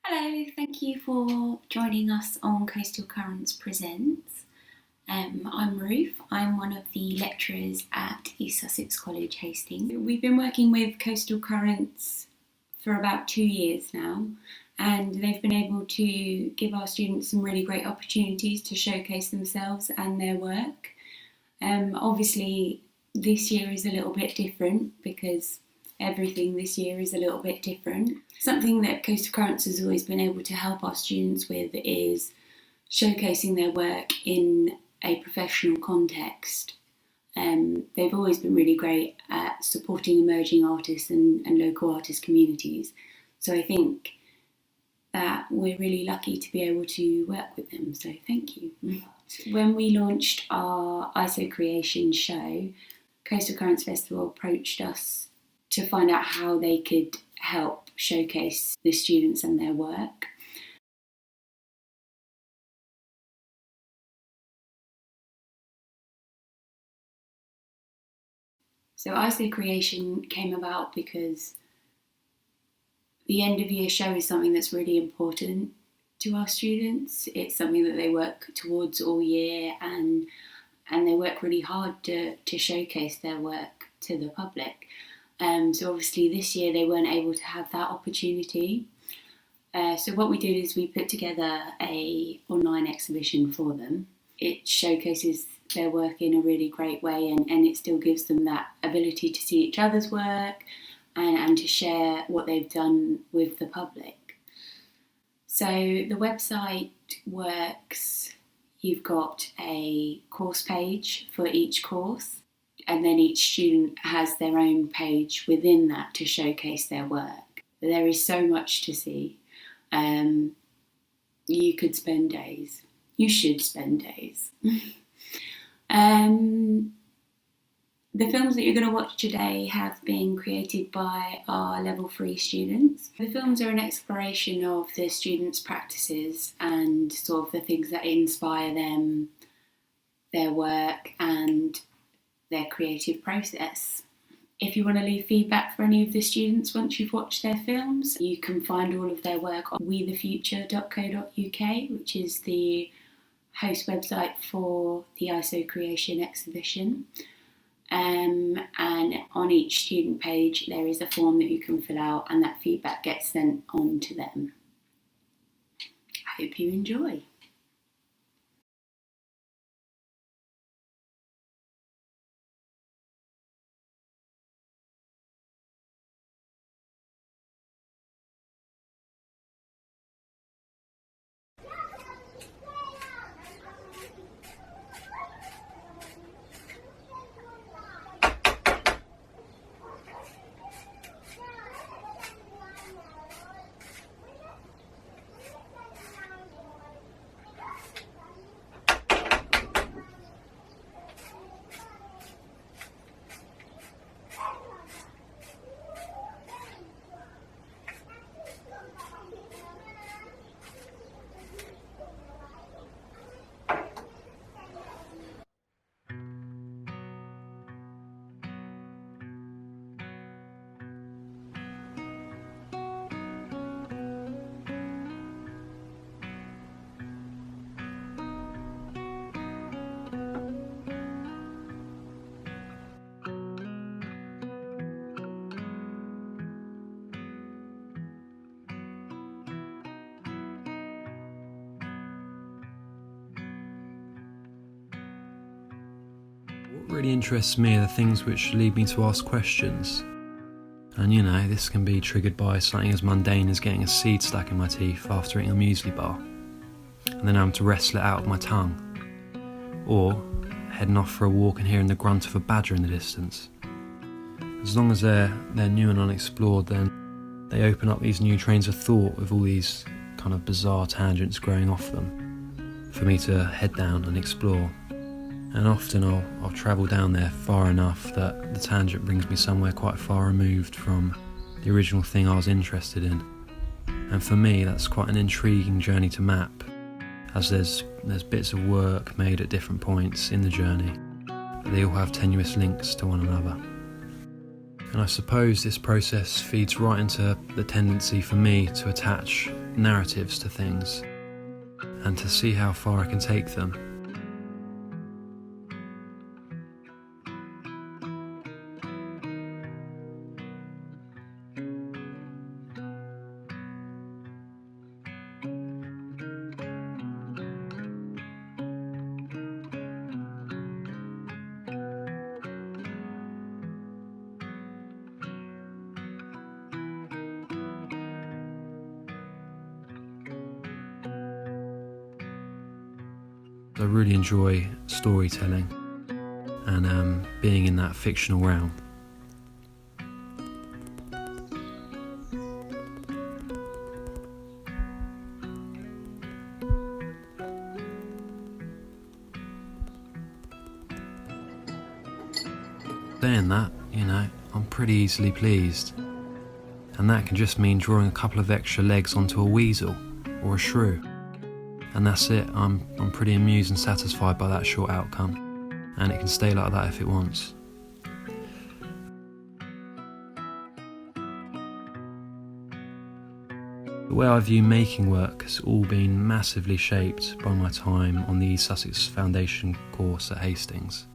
Hello, thank you for joining us on Coastal Currents Presents. I'm Ruth, I'm one of the lecturers at East Sussex College, Hastings. We've been working with Coastal Currents for about 2 years now, and they've been able to give our students some really great opportunities to showcase themselves and their work. Obviously, this year is a little bit different because everything this year is a little bit different. Something that Coastal Currents has always been able to help our students with is showcasing their work in a professional context. They've always been really great at supporting emerging artists and local artist communities. So I think that we're really lucky to be able to work with them, so thank you. When we launched our Isocreation show, Coastal Currents Festival approached us to find out how they could help showcase the students and their work. So Isocreation came about because the end of year show is something that's really important to our students. It's something that they work towards all year, and they work really hard to showcase their work to the public. So obviously this year they weren't able to have that opportunity. So what we did is we put together an online exhibition for them. It showcases their work in a really great way, and it still gives them that ability to see each other's work and to share what they've done with the public. So the website works, you've got a course page for each course, and then each student has their own page within that to showcase their work. There is so much to see. You could spend days. You should spend days. The films that you're going to watch today have been created by our Level 3 students. The films are an exploration of the students' practices and sort of the things that inspire them, their work and their creative process. If you want to leave feedback for any of the students once you've watched their films, you can find all of their work on wethefuture.co.uk, which is the host website for the Isocreation exhibition. And on each student page there is a form that you can fill out, and that feedback gets sent on to them. I hope you enjoy. What really interests me are the things which lead me to ask questions. And this can be triggered by something as mundane as getting a seed stuck in my teeth after eating a muesli bar, and then having to wrestle it out of my tongue. Or heading off for a walk and hearing the grunt of a badger in the distance. As long as they're new and unexplored, then they open up these new trains of thought with all these kind of bizarre tangents growing off them for me to head down and explore. And often I'll travel down there far enough that the tangent brings me somewhere quite far removed from the original thing I was interested in. And for me, that's quite an intriguing journey to map, as there's bits of work made at different points in the journey, but they all have tenuous links to one another. And I suppose this process feeds right into the tendency for me to attach narratives to things and to see how far I can take them. I really enjoy storytelling and being in that fictional realm. Saying that, I'm pretty easily pleased. And that can just mean drawing a couple of extra legs onto a weasel or a shrew. And that's it. I'm pretty amused and satisfied by that short outcome, and it can stay like that if it wants. The way I view making work has all been massively shaped by my time on the East Sussex Foundation course at Hastings,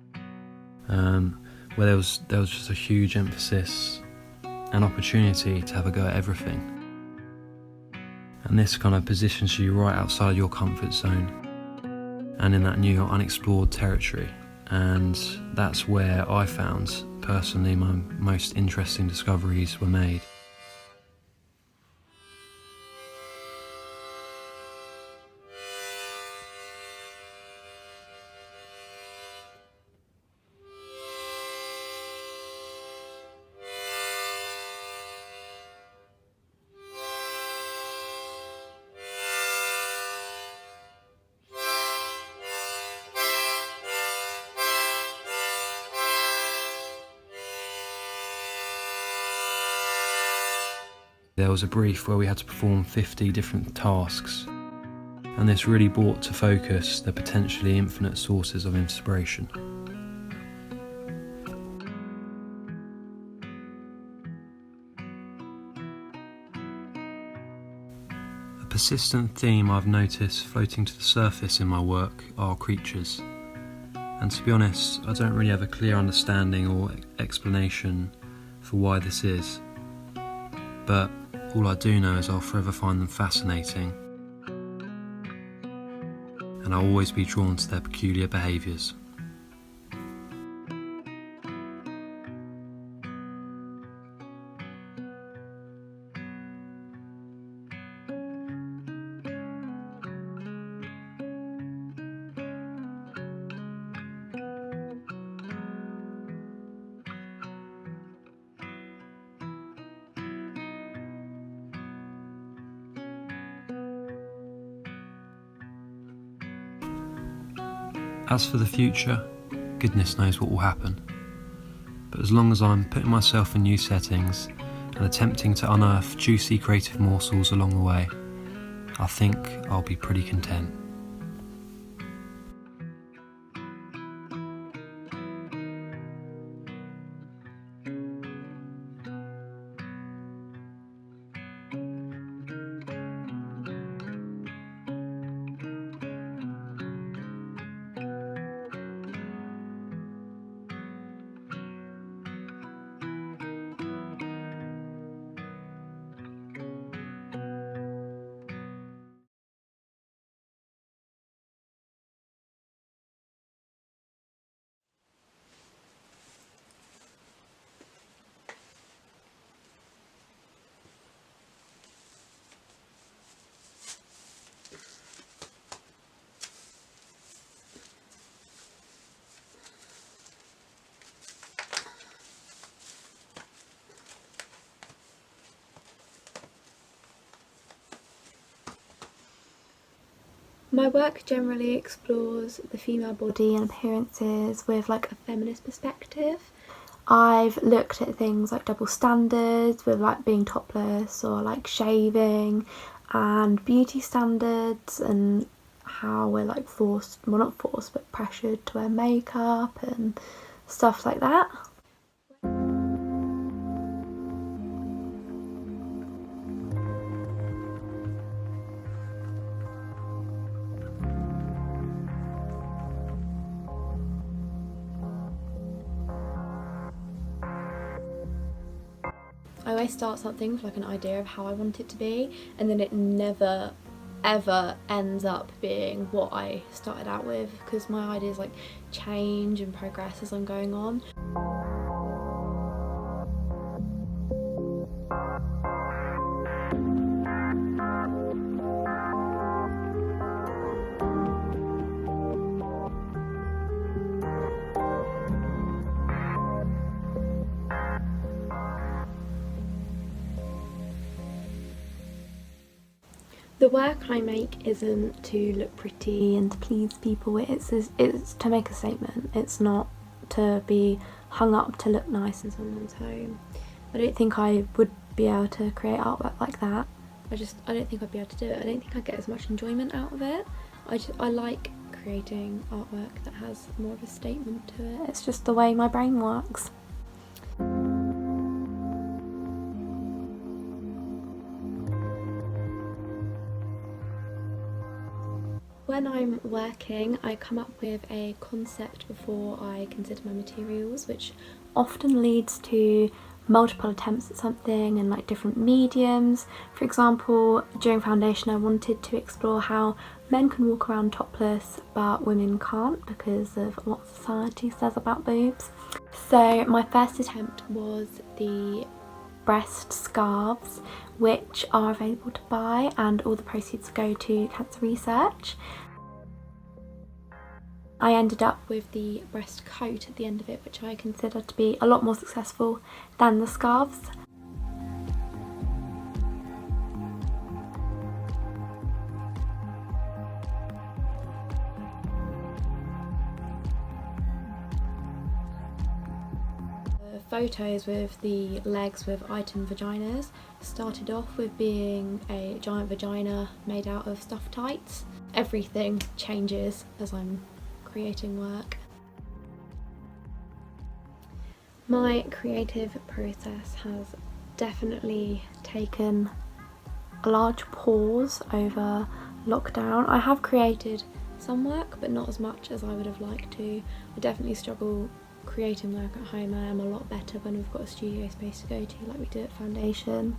where there was just a huge emphasis and opportunity to have a go at everything. And this kind of positions you right outside your comfort zone and in that new unexplored territory. And that's where I found, personally, my most interesting discoveries were made. There was a brief where we had to perform 50 different tasks, and this really brought to focus the potentially infinite sources of inspiration. A persistent theme I've noticed floating to the surface in my work are creatures, and to be honest, I don't really have a clear understanding or explanation for why this is, but all I do know is I'll forever find them fascinating, and I'll always be drawn to their peculiar behaviours. As for the future, goodness knows what will happen. But as long as I'm putting myself in new settings and attempting to unearth juicy creative morsels along the way, I think I'll be pretty content. My work generally explores the female body and appearances with like a feminist perspective. I've looked at things like double standards with like being topless or like shaving, and beauty standards and how we're like forced, well not forced, but pressured to wear makeup and stuff like that. I always start something with like an idea of how I want it to be, and then it never ever ends up being what I started out with, because my ideas like change and progress as I'm going on. The work I make isn't to look pretty and to please people, it's to make a statement. It's not to be hung up to look nice in someone's home. I don't think I would be able to create artwork like that. I don't think I'd be able to do it. I don't think I'd get as much enjoyment out of it. I like creating artwork that has more of a statement to it. It's just the way my brain works. When I'm working, I come up with a concept before I consider my materials, which often leads to multiple attempts at something and like different mediums. For example, during foundation I wanted to explore how men can walk around topless but women can't because of what society says about boobs. So my first attempt was the breast scarves, which are available to buy, and all the proceeds go to cancer research. I ended up with the breast coat at the end of it, which I consider to be a lot more successful than the scarves. The photos with the legs with item vaginas started off with being a giant vagina made out of stuffed tights. Everything changes as I'm creating work. My creative process has definitely taken a large pause over lockdown. I have created some work, but not as much as I would have liked to. I definitely struggle creating work at home. I am a lot better when we've got a studio space to go to like we do at foundation.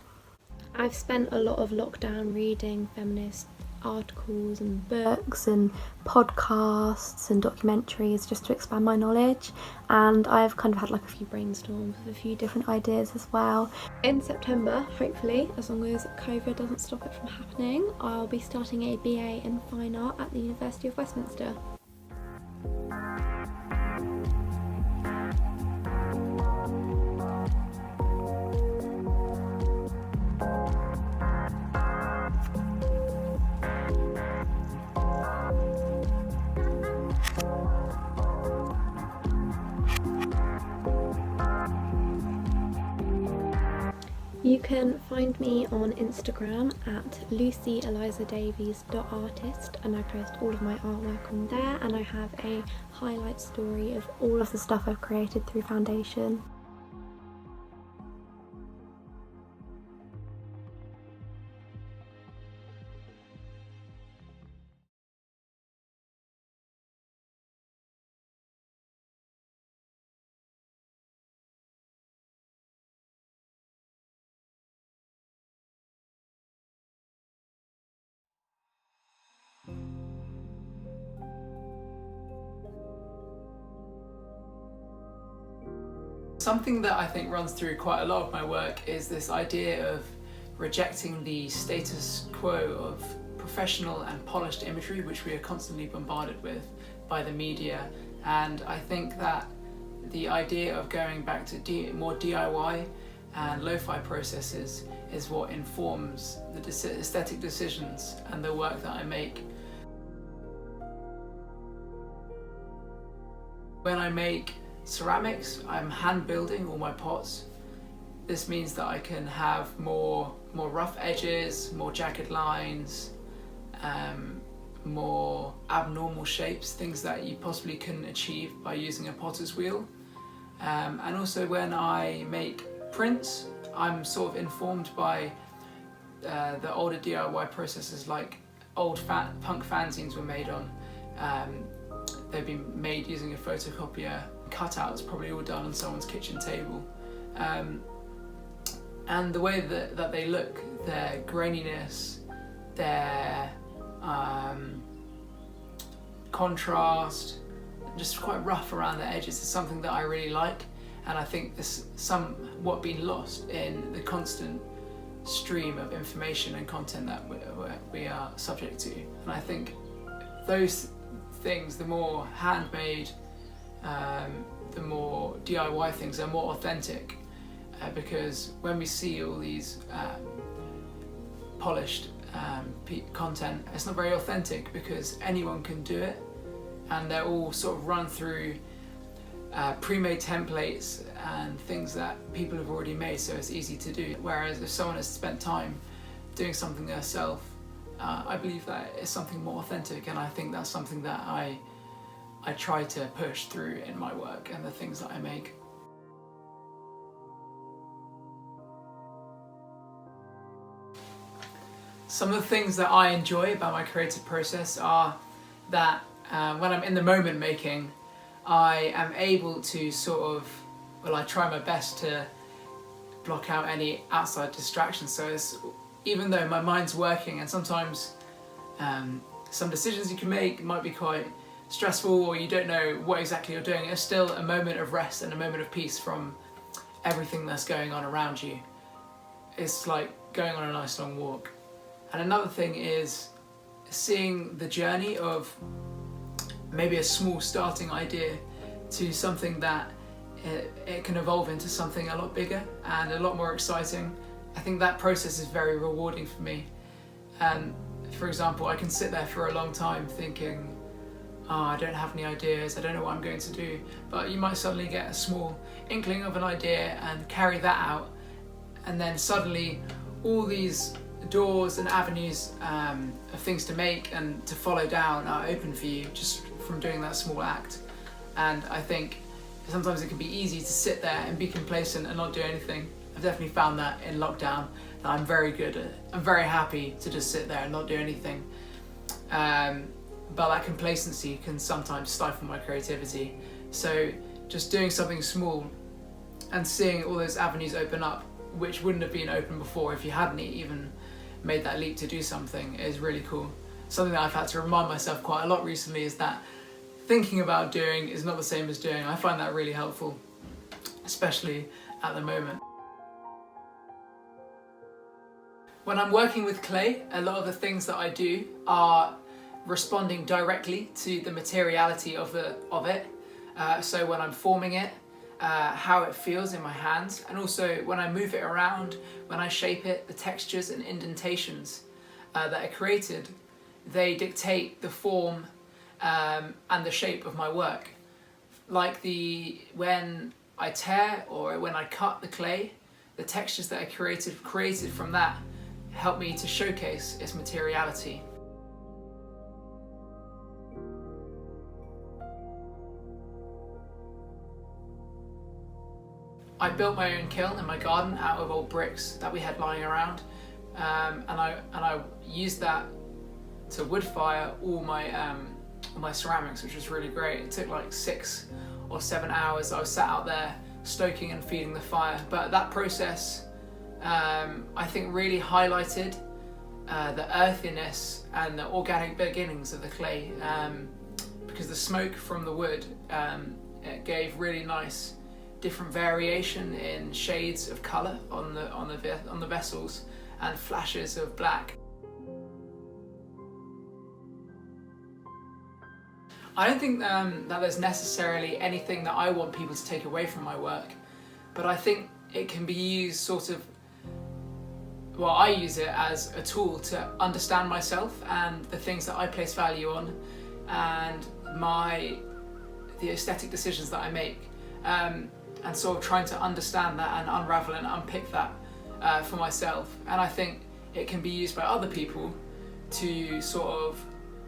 I've spent a lot of lockdown reading feminist articles and books and podcasts and documentaries just to expand my knowledge, and I've kind of had like a few brainstorms with a few different ideas as well. In September, hopefully, as long as COVID doesn't stop it from happening, I'll be starting a BA in Fine Art at the University of Westminster. You can find me on Instagram at lucyelizadavies.artist, and I post all of my artwork on there, and I have a highlight story of all of the stuff I've created through foundation. Something that I think runs through quite a lot of my work is this idea of rejecting the status quo of professional and polished imagery which we are constantly bombarded with by the media, and I think that the idea of going back to more DIY and lo-fi processes is what informs the aesthetic decisions and the work that I make. When I make ceramics, I'm hand building all my pots. This means that I can have more rough edges, more jagged lines, more abnormal shapes, things that you possibly couldn't achieve by using a potter's wheel. And also when I make prints, I'm sort of informed by the older DIY processes, like old punk fanzines were made on. They've been made using a photocopier. Cutouts probably all done on someone's kitchen table. and the way that they look, their graininess, their contrast, just quite rough around the edges, is something that I really like, and I think this somewhat been lost in the constant stream of information and content that we are subject to. And I think those things, the more handmade, the more DIY things, are more authentic, because when we see all these polished content, it's not very authentic, because anyone can do it, and they're all sort of run through pre-made templates and things that people have already made, so it's easy to do. Whereas if someone has spent time doing something themselves, I believe that is something more authentic, and I think that's something that I try to push through in my work and the things that I make. Some of the things that I enjoy about my creative process are that when I'm in the moment making, I am able to I try my best to block out any outside distractions. So even though my mind's working, and sometimes some decisions you can make might be quite stressful, or you don't know what exactly you're doing, it's still a moment of rest and a moment of peace from everything that's going on around you. It's like going on a nice long walk. And another thing is seeing the journey of maybe a small starting idea to something that it can evolve into something a lot bigger and a lot more exciting. I think that process is very rewarding for me. For example, I can sit there for a long time thinking, I don't have any ideas, I don't know what I'm going to do, but you might suddenly get a small inkling of an idea and carry that out, and then suddenly all these doors and avenues of things to make and to follow down are open for you just from doing that small act. And I think sometimes it can be easy to sit there and be complacent and not do anything. I've definitely found that in lockdown, that I'm very good at. I'm very happy to just sit there and not do anything. But that complacency can sometimes stifle my creativity. So just doing something small and seeing all those avenues open up, which wouldn't have been open before if you hadn't even made that leap to do something, is really cool. Something that I've had to remind myself quite a lot recently is that thinking about doing is not the same as doing. I find that really helpful, especially at the moment. When I'm working with clay, a lot of the things that I do are responding directly to the materiality of it. So when I'm forming it, how it feels in my hands, and also when I move it around, when I shape it, the textures and indentations that are created, they dictate the form and the shape of my work. Like when I tear or when I cut the clay, the textures that are created from that help me to showcase its materiality. I built my own kiln in my garden out of old bricks that we had lying around, and I used that to wood fire all my ceramics, which was really great. It took like 6 or 7 hours. I was sat out there stoking and feeding the fire, but that process I think really highlighted the earthiness and the organic beginnings of the clay, because the smoke from the wood it gave really nice different variation in shades of colour on the vessels and flashes of black. I don't think that there's necessarily anything that I want people to take away from my work, but I think it can be used I use it as a tool to understand myself and the things that I place value on, and the aesthetic decisions that I make, and sort of trying to understand that and unravel and unpick that for myself. And I think it can be used by other people to sort of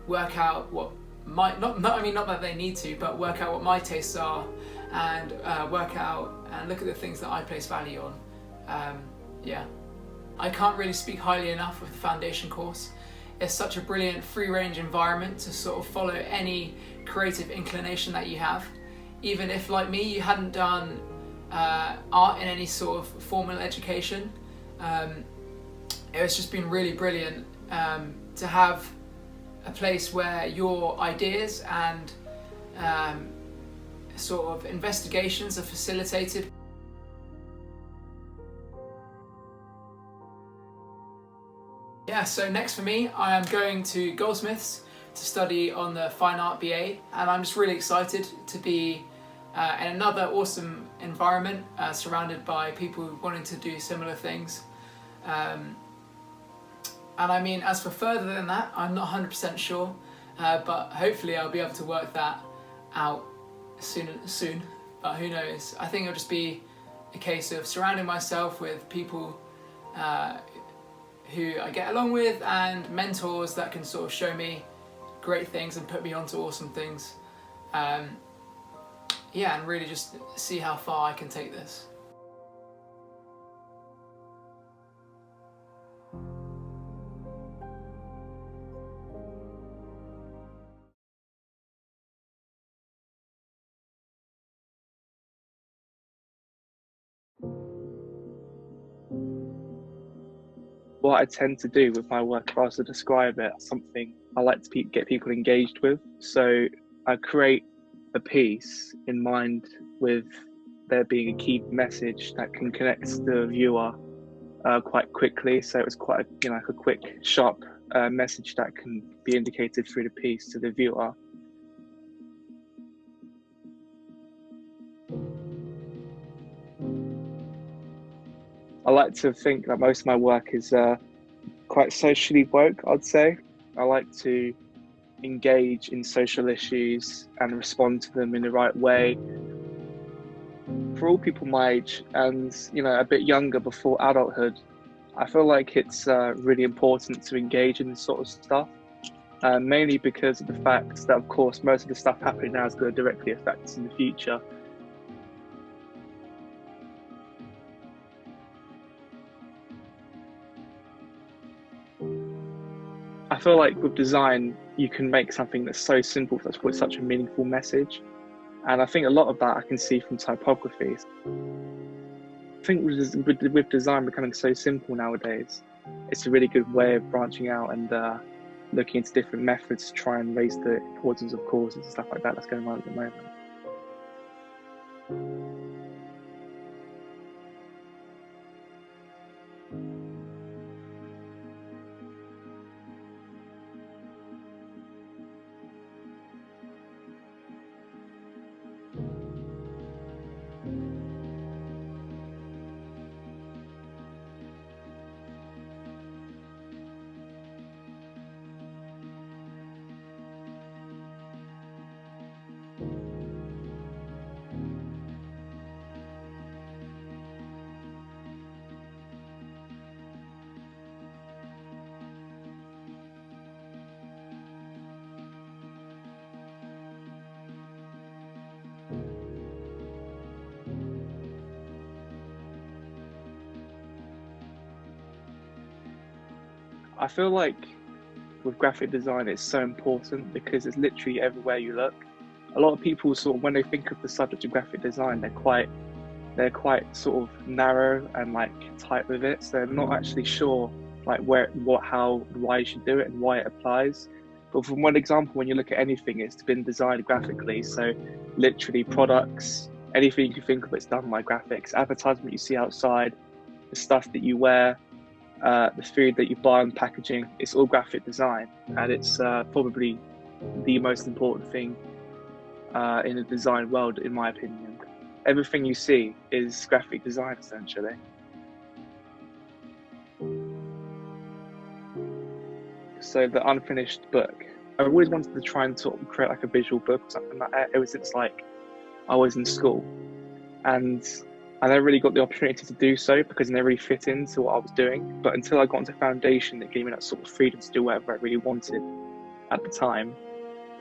work out what not that they need to, but work out what my tastes are, and work out and look at the things that I place value on. I can't really speak highly enough of the foundation course. It's such a brilliant free-range environment to sort of follow any creative inclination that you have. Even if, like me, you hadn't done art in any sort of formal education, It's just been really brilliant to have a place where your ideas and sort of investigations are facilitated. Yeah, so next for me, I am going to Goldsmiths to study on the Fine Art BA, and I'm just really excited to be in another awesome environment, surrounded by people wanting to do similar things. And I mean, as for further than that, I'm not 100% sure, but hopefully I'll be able to work that out soon, but who knows. I think it'll just be a case of surrounding myself with people who I get along with, and mentors that can sort of show me great things and put me onto awesome things. Yeah, and really just see how far I can take this. What I tend to do with my work, if I was to describe it as something I like to get people engaged with. So I create a piece in mind with there being a key message that can connect the viewer quite quickly. So it's quite like a quick, sharp message that can be indicated through the piece to the viewer. I like to think that most of my work is quite socially woke, I'd say. I like to engage in social issues and respond to them in the right way. For all people my age and a bit younger before adulthood, I feel like it's really important to engage in this sort of stuff, mainly because of the fact that, of course, most of the stuff happening now is going to directly affect us in the future. I feel like with design, you can make something that's so simple that's with such a meaningful message. And I think a lot of that I can see from typography. I think with design becoming so simple nowadays, it's a really good way of branching out and looking into different methods to try and raise the importance of causes and stuff like that that's going on at the moment. I feel like with graphic design, it's so important because it's literally everywhere you look. A lot of people sort of, when they think of the subject of graphic design, they're quite sort of narrow and like tight with it. So they're not actually sure like why you should do it and why it applies. But from one example, when you look at anything, it's been designed graphically. So literally products, anything you can think of, it's done by graphics. Advertisement you see outside, the stuff that you wear, the food that you buy and packaging, it's all graphic design, and it's probably the most important thing in the design world, in my opinion. Everything you see is graphic design, essentially. So the unfinished book, I always wanted to try and sort of create like a visual book or something like that ever since like I was in school, and I never really got the opportunity to do so because it never really fit into what I was doing. But until I got into foundation, it gave me that sort of freedom to do whatever I really wanted at the time.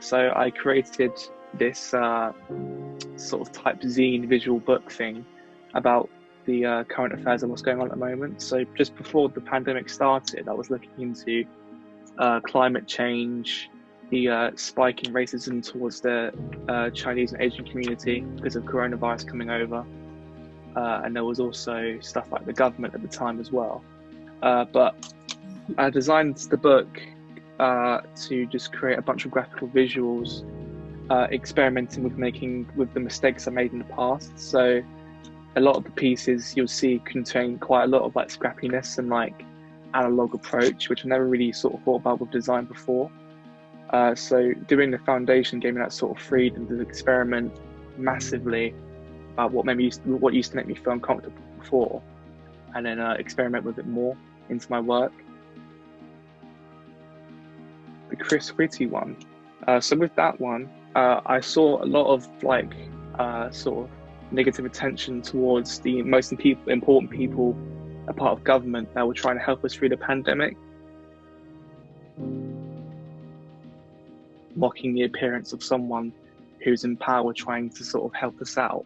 So I created this sort of type zine visual book thing about the current affairs and what's going on at the moment. So just before the pandemic started, I was looking into climate change, the spike in racism towards the Chinese and Asian community because of coronavirus coming over. And there was also stuff like the government at the time as well. But I designed the book to just create a bunch of graphical visuals, experimenting with the mistakes I made in the past. So a lot of the pieces you'll see contain quite a lot of like scrappiness and like analog approach, which I never really sort of thought about with design before. So doing the foundation gave me that sort of freedom to experiment massively about what used to make me feel uncomfortable before, and then experiment with it more into my work. The Chris Whitty one. So with that one, I saw a lot of like sort of negative attention towards the most important people, a part of government that were trying to help us through the pandemic, mocking the appearance of someone who's in power trying to sort of help us out.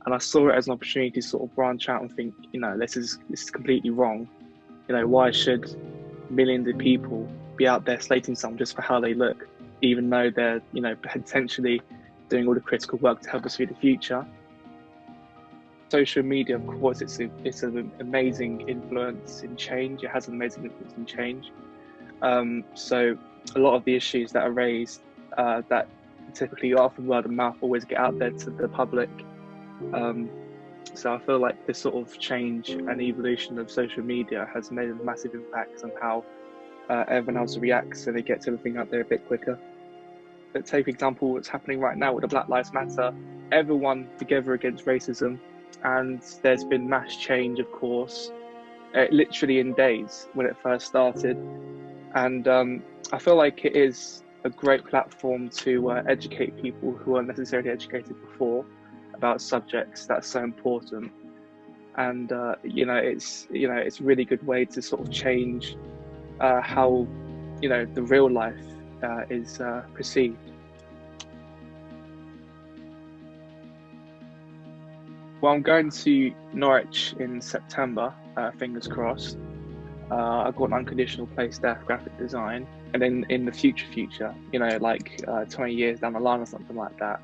And I saw it as an opportunity to sort of branch out and think, this is completely wrong. Why should millions of people be out there slating someone just for how they look, even though they're, potentially doing all the critical work to help us through the future? Social media, of course, it's an amazing influence in change. It has an amazing influence in change. So a lot of the issues that are raised that typically are from word of mouth always get out there to the public. So I feel like this sort of change and evolution of social media has made a massive impact on how everyone else reacts, so they get everything out there a bit quicker. But take for example what's happening right now with the Black Lives Matter, everyone together against racism, and there's been mass change, of course, literally in days when it first started. And I feel like it is a great platform to educate people who aren't necessarily educated before about subjects that are so important. And it's a really good way to sort of change how the real life is perceived. Well, I'm going to Norwich in September, fingers crossed. I've got an unconditional place there for graphic design, and then in the future, 20 years down the line or something like that,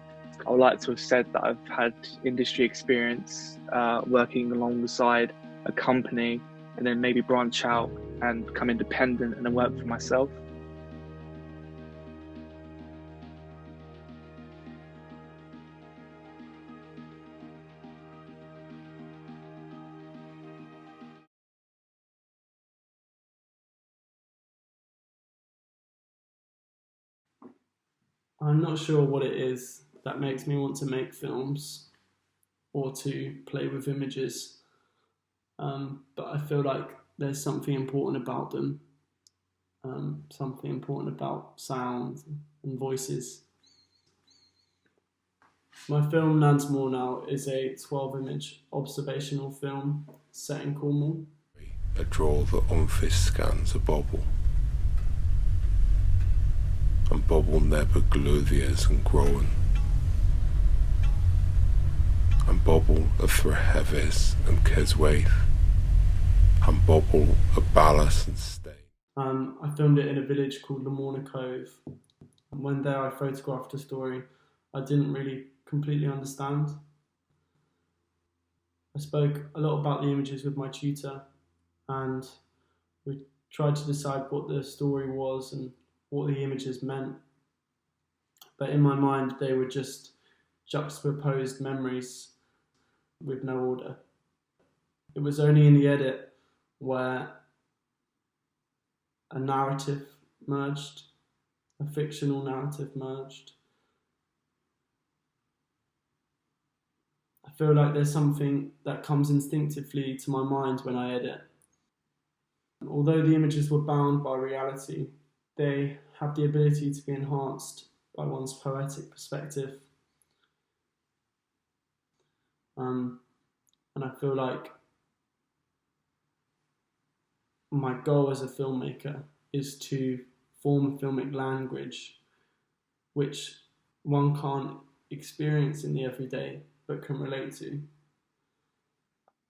I would like to have said that I've had industry experience working alongside a company, and then maybe branch out and become independent and then work for myself. I'm not sure what it is that makes me want to make films or to play with images, but I feel like there's something important about them, something important about sound and voices. My film Nansmore Now is a 12-image observational film set in Cornwall. A draw that unfish scans a bubble, and bubble never gluthiers and growing, and bubble a threhevis and keswaith, and bubble a ballast and stain. I filmed it in a village called Lamorna Cove, and when there I photographed a story I didn't really completely understand. I spoke a lot about the images with my tutor, and we tried to decide what the story was and what the images meant. But in my mind, they were just juxtaposed memories with no order. It was only in the edit where a narrative merged, a fictional narrative merged. I feel like there's something that comes instinctively to my mind when I edit. Although the images were bound by reality, they have the ability to be enhanced by one's poetic perspective. And I feel like my goal as a filmmaker is to form a filmic language which one can't experience in the everyday but can relate to.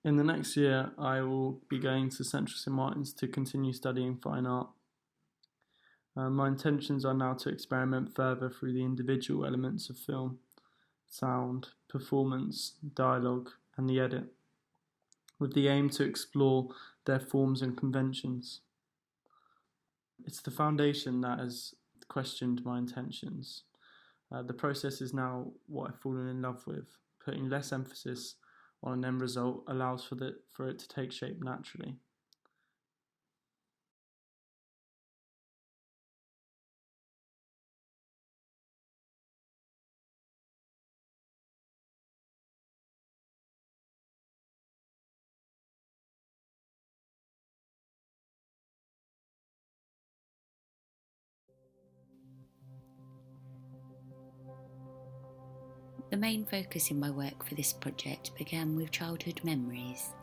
In the next year, I will be going to Central St Martin's to continue studying fine art. My intentions are now to experiment further through the individual elements of film, sound, performance, dialogue, and the edit, with the aim to explore their forms and conventions. It's the foundation that has questioned my intentions. The process is now what I've fallen in love with. Putting less emphasis on an end result allows for it to take shape naturally. The main focus in my work for this project began with childhood memories.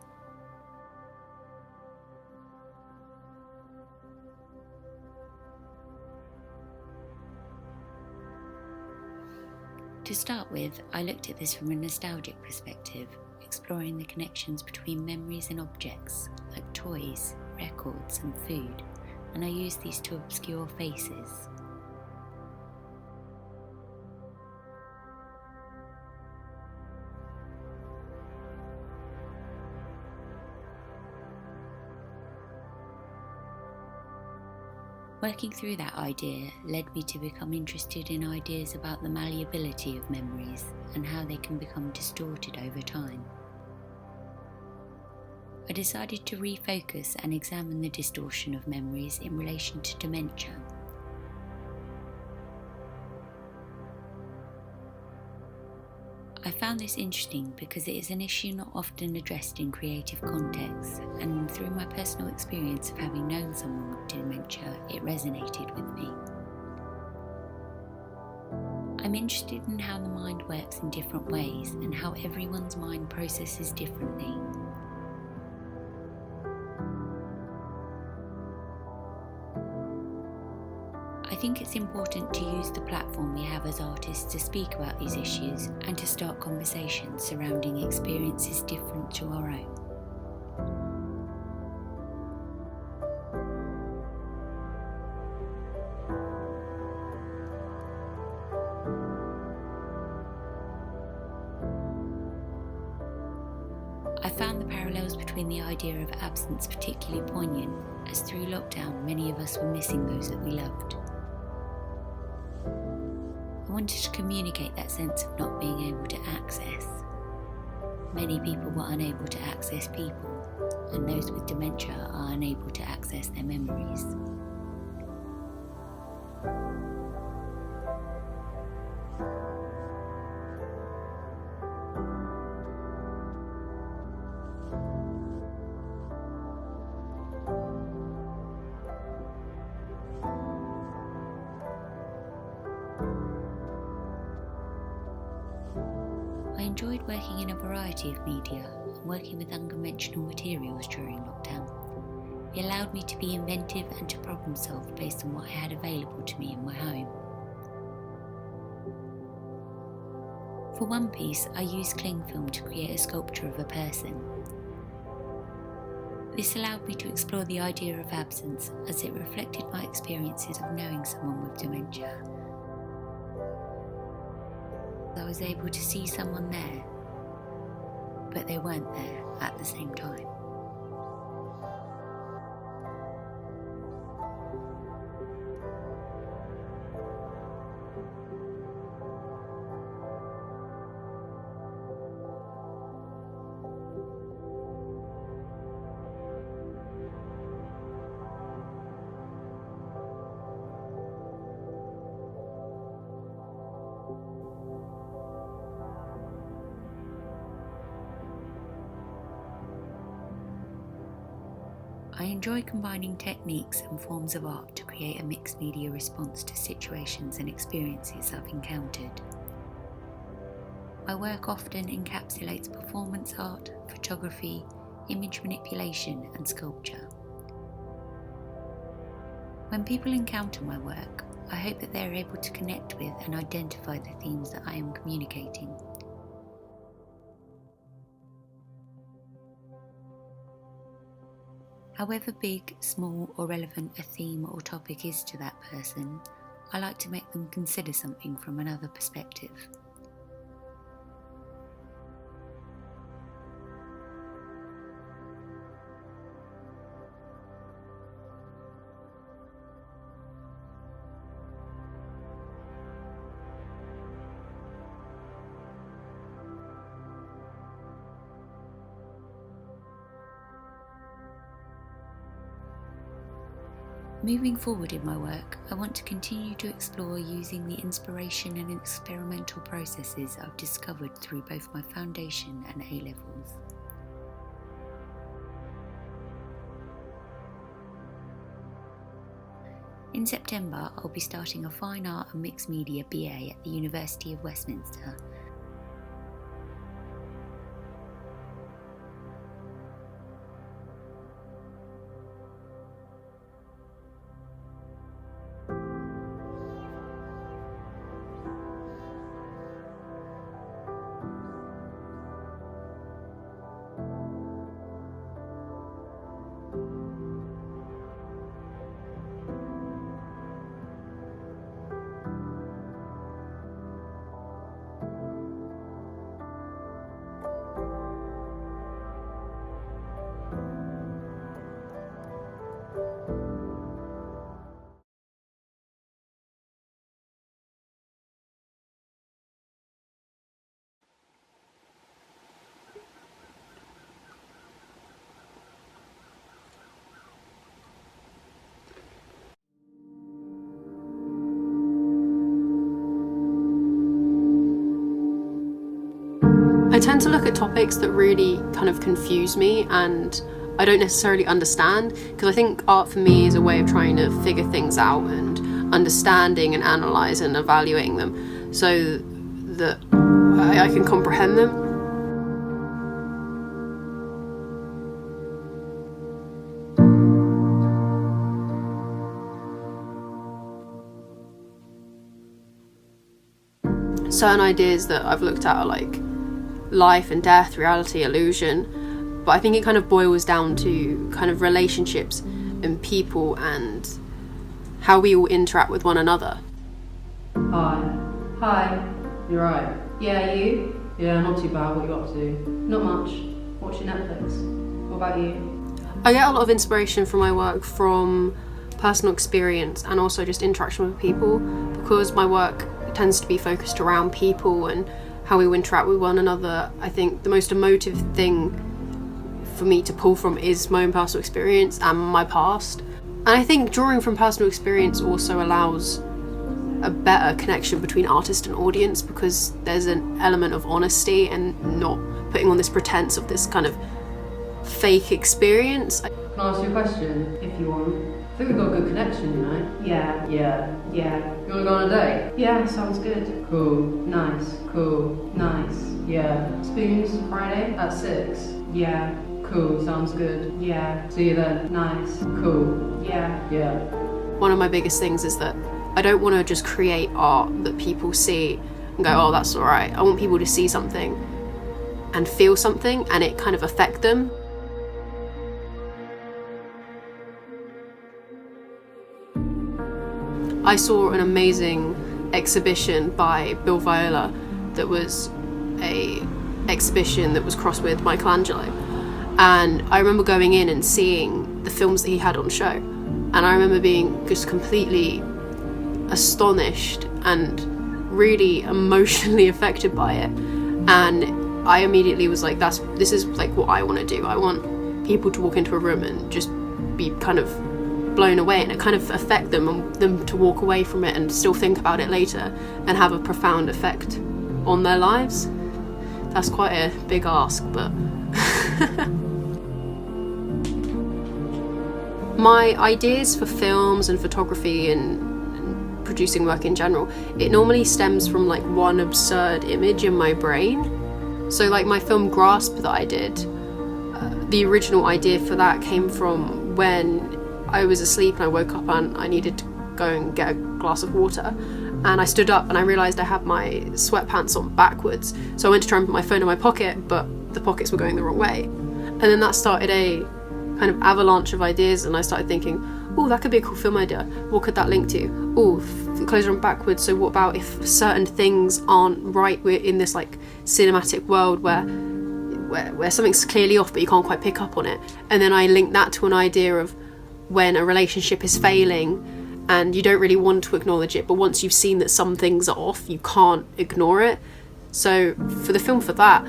To start with, I looked at this from a nostalgic perspective, exploring the connections between memories and objects, like toys, records and food, and I used these to obscure faces. Working through that idea led me to become interested in ideas about the malleability of memories and how they can become distorted over time. I decided to refocus and examine the distortion of memories in relation to dementia. I found this interesting because it is an issue not often addressed in creative contexts, and through my personal experience of having known someone with dementia, it resonated with me. I'm interested in how the mind works in different ways and how everyone's mind processes differently. I think it's important to use the platform we have as artists to speak about these issues and to start conversations surrounding experiences different to our own. I found the parallels between the idea of absence particularly poignant, as through lockdown many of us were missing those that we loved. I wanted to communicate that sense of not being able to access. Many people were unable to access people, and those with dementia are unable to access their memories. I enjoyed working in a variety of media and working with unconventional materials during lockdown. It allowed me to be inventive and to problem solve based on what I had available to me in my home. For one piece, I used cling film to create a sculpture of a person. This allowed me to explore the idea of absence as it reflected my experiences of knowing someone with dementia. I was able to see someone there, but they weren't there at the same time. I enjoy combining techniques and forms of art to create a mixed media response to situations and experiences I've encountered. My work often encapsulates performance art, photography, image manipulation and sculpture. When people encounter my work, I hope that they are able to connect with and identify the themes that I am communicating. However big, small or relevant a theme or topic is to that person, I like to make them consider something from another perspective. Moving forward in my work, I want to continue to explore using the inspiration and experimental processes I've discovered through both my foundation and A-levels. In September, I'll be starting a Fine Art and Mixed Media BA at the University of Westminster. I tend to look at topics that really kind of confuse me and I don't necessarily understand, because I think art for me is a way of trying to figure things out and understanding and analysing and evaluating them so that I can comprehend them. Certain ideas that I've looked at are like life and death, reality, illusion, but I think it kind of boils down to kind of relationships and people and how we all interact with one another. Hi. Hi. You're right. Yeah, you? Yeah, not too bad. What you up to? Not much. Watching Netflix. What about you? I get a lot of inspiration from my work from personal experience and also just interaction with people, because my work tends to be focused around people and how we interact with one another. I think the most emotive thing for me to pull from is my own personal experience and my past. And I think drawing from personal experience also allows a better connection between artist and audience, because there's an element of honesty and not putting on this pretense of this kind of fake experience. Can I ask you a question, if you want? I think we've got a good connection, you know? Yeah. Yeah. You wanna go on a date? Yeah, sounds good. Cool. Nice. Cool. Nice. Yeah. Spoons, Friday? At 6? Yeah. Cool, sounds good. Yeah. See you then. Nice. Cool. Yeah. One of my biggest things is that I don't want to just create art that people see and go, oh, that's alright. I want people to see something and feel something and it kind of affect them. I saw an amazing exhibition by Bill Viola that was a exhibition that was crossed with Michelangelo, and I remember going in and seeing the films that he had on show, and I remember being just completely astonished and really emotionally affected by it, and I immediately was like, this is like what I want to do. I want people to walk into a room and just be kind of blown away and it kind of affect them and them to walk away from it and still think about it later and have a profound effect on their lives. That's quite a big ask, but my ideas for films and photography and producing work in general, it normally stems from like one absurd image in my brain. So like my film Grasp that I did, the original idea for that came from when I was asleep and I woke up and I needed to go and get a glass of water, and I stood up and I realised I had my sweatpants on backwards, so I went to try and put my phone in my pocket, but the pockets were going the wrong way, and then that started a kind of avalanche of ideas, and I started thinking, oh, that could be a cool film idea. What could that link to? Oh, the clothes are on backwards, so what about if certain things aren't right? We're in this like cinematic world where something's clearly off but you can't quite pick up on it, and then I linked that to an idea of when a relationship is failing and you don't really want to acknowledge it, but once you've seen that some things are off, you can't ignore it. So for the film for that,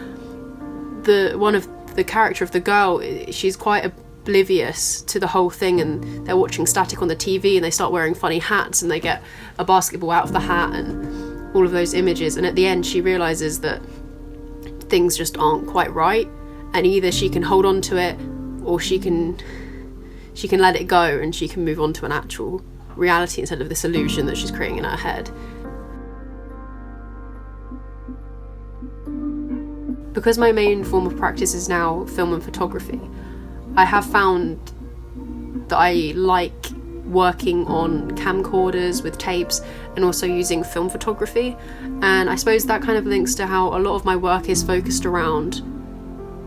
one of the character of the girl, she's quite oblivious to the whole thing, and they're watching static on the TV and they start wearing funny hats and they get a basketball out of the hat and all of those images, and at the end she realizes that things just aren't quite right, and either she can hold on to it or she can let it go and she can move on to an actual reality instead of this illusion that she's creating in her head. Because my main form of practice is now film and photography, I have found that I like working on camcorders with tapes and also using film photography, and I suppose that kind of links to how a lot of my work is focused around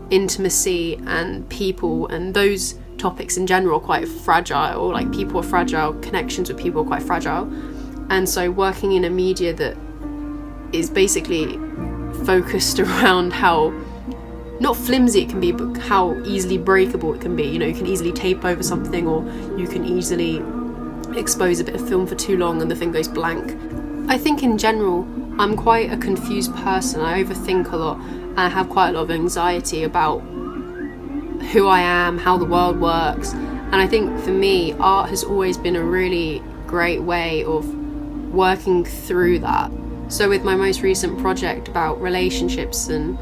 intimacy and people, and those topics in general are quite fragile, like people are fragile, connections with people are quite fragile, and so working in a media that is basically focused around how not flimsy it can be, but how easily breakable it can be. You know, you can easily tape over something, or you can easily expose a bit of film for too long and the thing goes blank. I think in general I'm quite a confused person. I overthink a lot and I have quite a lot of anxiety about who I am, how the world works, and I think for me art has always been a really great way of working through that. So with my most recent project about relationships and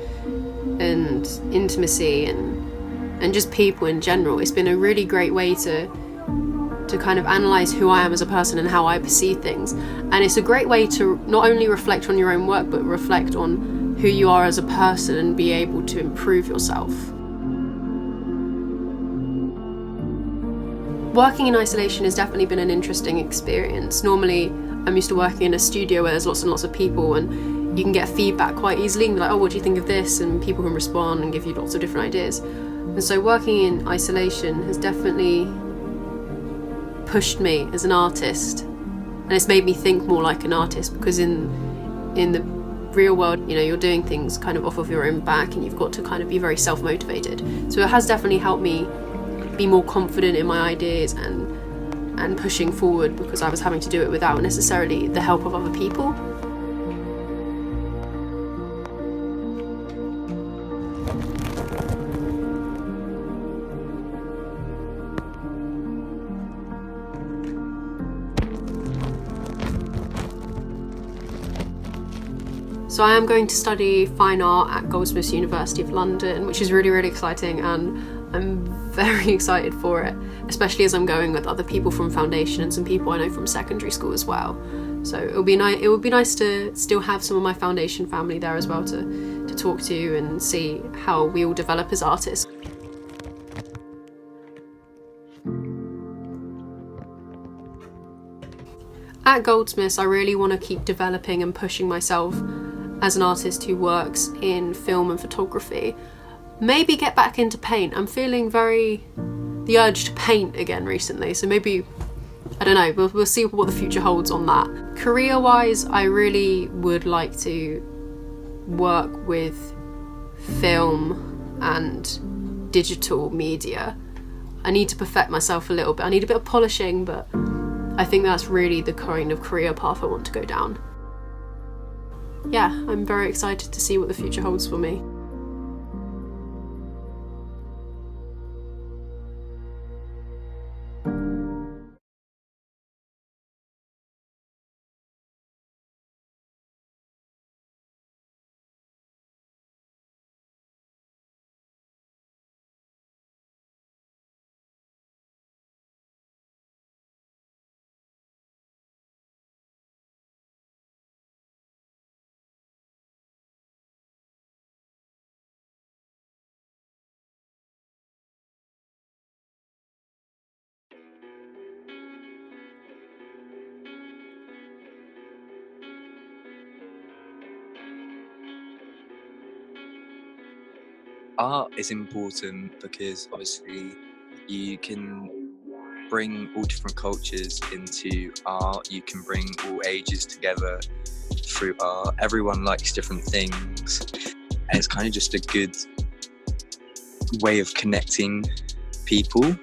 intimacy and just people in general, it's been a really great way to kind of analyse who I am as a person and how I perceive things. And it's a great way to not only reflect on your own work, but reflect on who you are as a person and be able to improve yourself. Working in isolation has definitely been an interesting experience. Normally I'm used to working in a studio where there's lots and lots of people and you can get feedback quite easily and be like, oh, what do you think of this? And people can respond and give you lots of different ideas. And so working in isolation has definitely pushed me as an artist, and it's made me think more like an artist, because in the real world, you know, you're doing things kind of off of your own back and you've got to kind of be very self-motivated. So it has definitely helped me be more confident in my ideas and pushing forward, because I was having to do it without necessarily the help of other people. So I am going to study fine art at Goldsmiths University of London, which is really, really exciting, and I'm very excited for it, especially as I'm going with other people from foundation and some people I know from secondary school as well. So it would be nice to still have some of my foundation family there as well to talk to and see how we all develop as artists. At Goldsmiths, I really want to keep developing and pushing myself as an artist who works in film and photography. Maybe get back into paint. I'm feeling the urge to paint again recently, so maybe, I don't know, we'll see what the future holds on that. Career-wise, I really would like to work with film and digital media. I need to perfect myself a little bit. I need a bit of polishing, but I think that's really the kind of career path I want to go down. Yeah, I'm very excited to see what the future holds for me. Art is important because obviously you can bring all different cultures into art, you can bring all ages together through art. Everyone likes different things, and it's kind of just a good way of connecting people.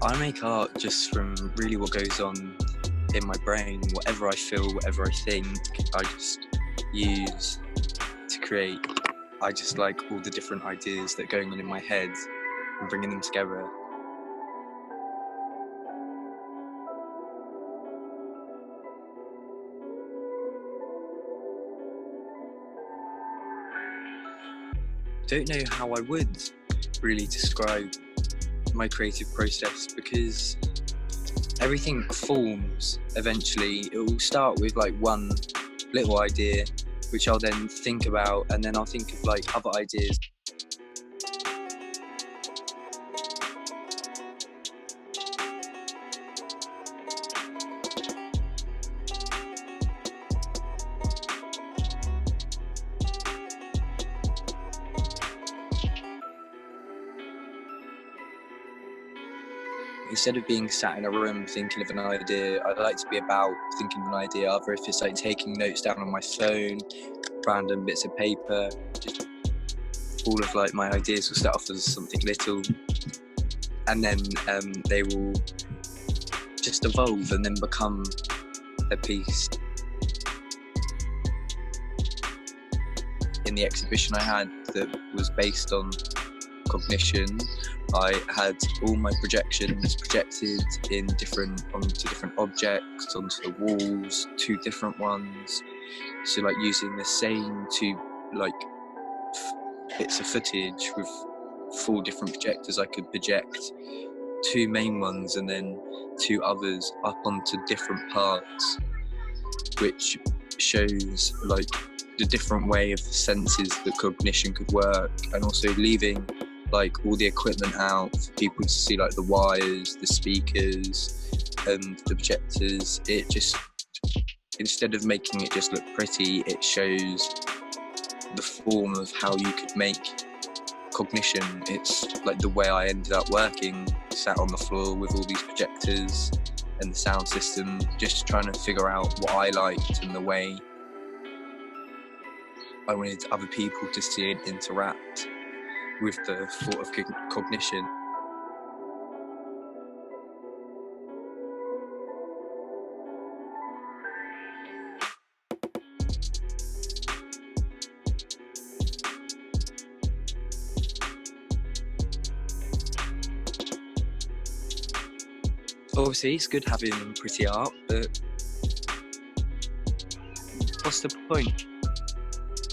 I make art just from really what goes on in my brain. Whatever I feel, whatever I think, I just use to create. I just like all the different ideas that are going on in my head and bringing them together. I don't know how I would really describe my creative process, because everything forms eventually. It will start with like one little idea, which I'll then think about, and then I'll think of like other ideas. Instead of being sat in a room thinking of an idea, I like to be about thinking of an idea, either if it's like taking notes down on my phone, random bits of paper, just all of like my ideas will start off as something little, and then they will just evolve and then become a piece. In the exhibition I had that was based on cognition, I had all my projections projected in onto different objects, onto the walls, 2 different ones. So like using the same 2 like bits of footage with 4 different projectors, I could project 2 main ones and then 2 others up onto different parts, which shows like the different way of senses that cognition could work, and also leaving like all the equipment out for people to see, like the wires, the speakers, and the projectors. It just, instead of making it just look pretty, it shows the form of how you could make cognition. It's like the way I ended up working, sat on the floor with all these projectors and the sound system, just trying to figure out what I liked and the way I wanted other people to see and interact with the thought of cognition. Obviously, it's good having pretty art, but what's the point?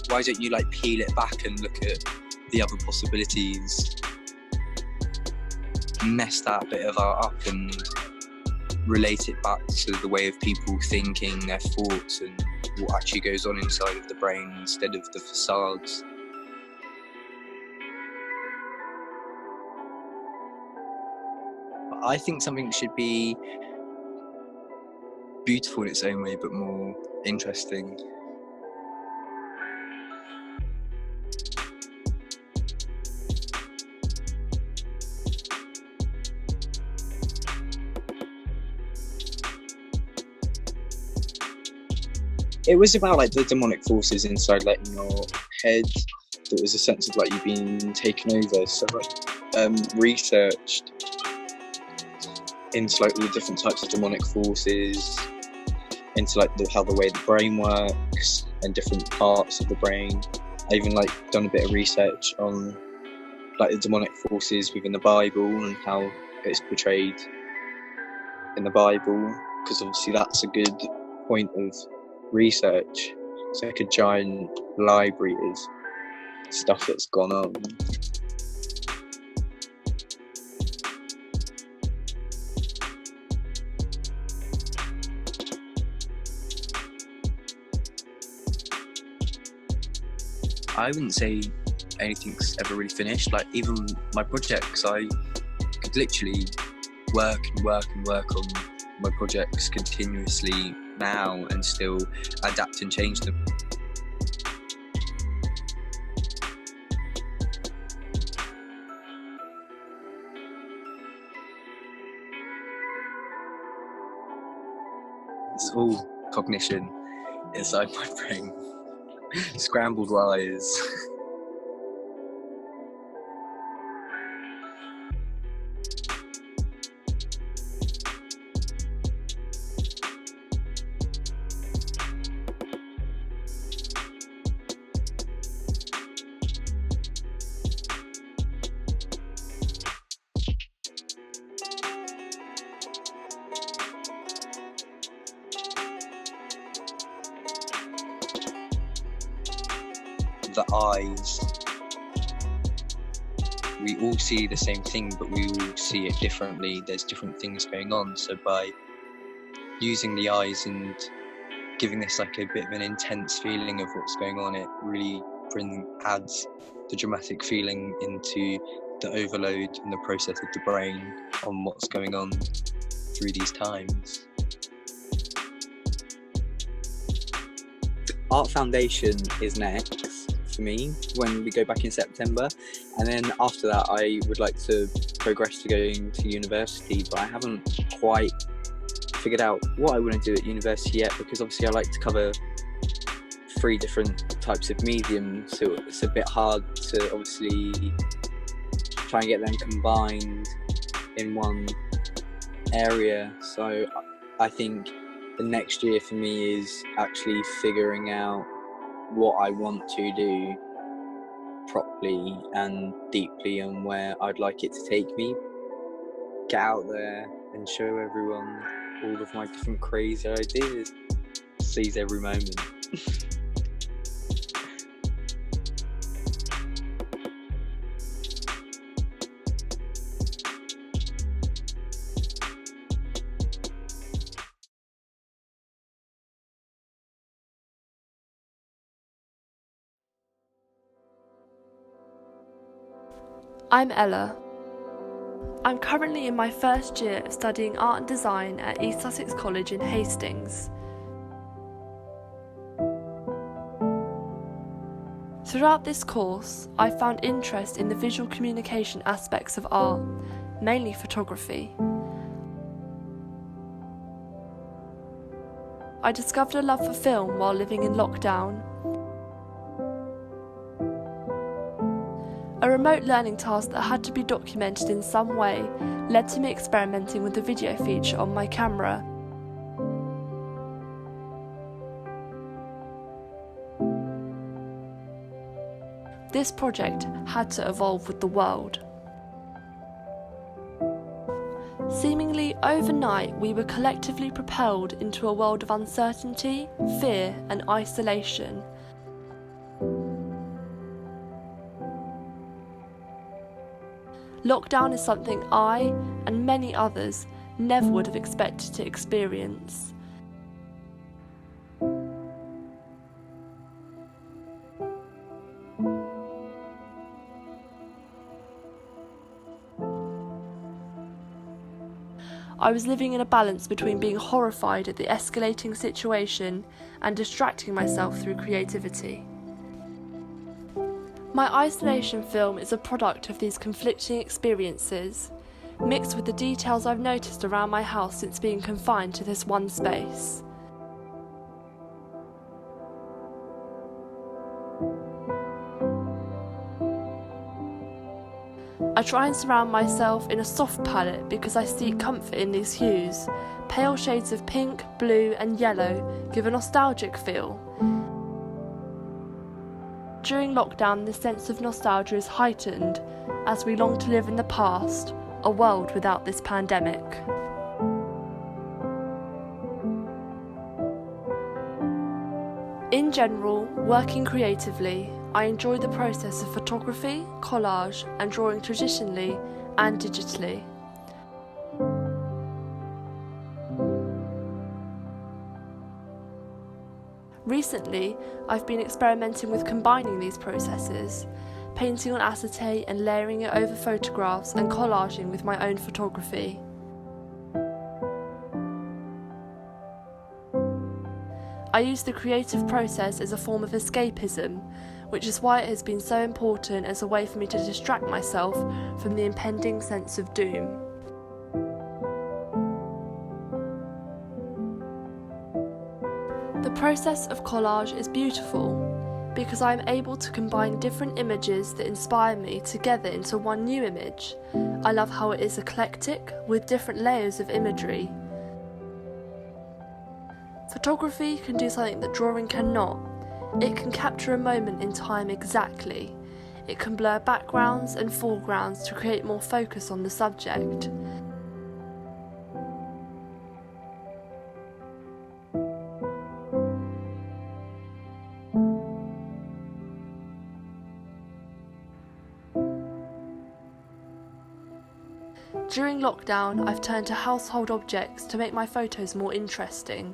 Why don't you like peel it back and look at the other possibilities, mess that bit of art up and relate it back to the way of people thinking, their thoughts, and what actually goes on inside of the brain instead of the facades. I think something should be beautiful in its own way, but more interesting. It was about like the demonic forces inside like in your head. There was a sense of like you being taken over. So like researched into like all the different types of demonic forces, into like how the way the brain works and different parts of the brain. I even like done a bit of research on like the demonic forces within the Bible and how it's portrayed in the Bible, because obviously that's a good point of research. It's like a giant library of stuff that's gone on. I wouldn't say anything's ever really finished. Like even my projects, I could literally work and work and work on my projects continuously now and still adapt and change them. It's all cognition inside my brain. Scrambled wires. the eyes, we all see the same thing, but we all see it differently. There's different things going on. So by using the eyes and giving this like a bit of an intense feeling of what's going on, it really adds the dramatic feeling into the overload and the process of the brain on what's going on through these times. Art Foundation is next for me when we go back in September, and then after that I would like to progress to going to university, but I haven't quite figured out what I want to do at university yet, because obviously I like to cover 3 different types of mediums, so it's a bit hard to obviously try and get them combined in one area. So I think the next year for me is actually figuring out what I want to do properly and deeply, and where I'd like it to take me. Get out there and show everyone all of my different crazy ideas. Seize every moment. I'm Ella. I'm currently in my first year of studying art and design at East Sussex College in Hastings. Throughout this course, I found interest in the visual communication aspects of art, mainly photography. I discovered a love for film while living in lockdown. A remote learning task that had to be documented in some way led to me experimenting with the video feature on my camera. This project had to evolve with the world. Seemingly overnight, we were collectively propelled into a world of uncertainty, fear, and isolation. Lockdown is something I, and many others, never would have expected to experience. I was living in a balance between being horrified at the escalating situation and distracting myself through creativity. My isolation film is a product of these conflicting experiences, mixed with the details I've noticed around my house since being confined to this one space. I try and surround myself in a soft palette because I seek comfort in these hues. Pale shades of pink, blue and yellow give a nostalgic feel. During lockdown, this sense of nostalgia is heightened as we long to live in the past, a world without this pandemic. In general, working creatively, I enjoy the process of photography, collage, and drawing traditionally and digitally. Recently, I've been experimenting with combining these processes, painting on acetate and layering it over photographs and collaging with my own photography. I use the creative process as a form of escapism, which is why it has been so important as a way for me to distract myself from the impending sense of doom. The process of collage is beautiful because I am able to combine different images that inspire me together into one new image. I love how it is eclectic with different layers of imagery. Photography can do something that drawing cannot. It can capture a moment in time exactly. It can blur backgrounds and foregrounds to create more focus on the subject. During lockdown, I've turned to household objects to make my photos more interesting,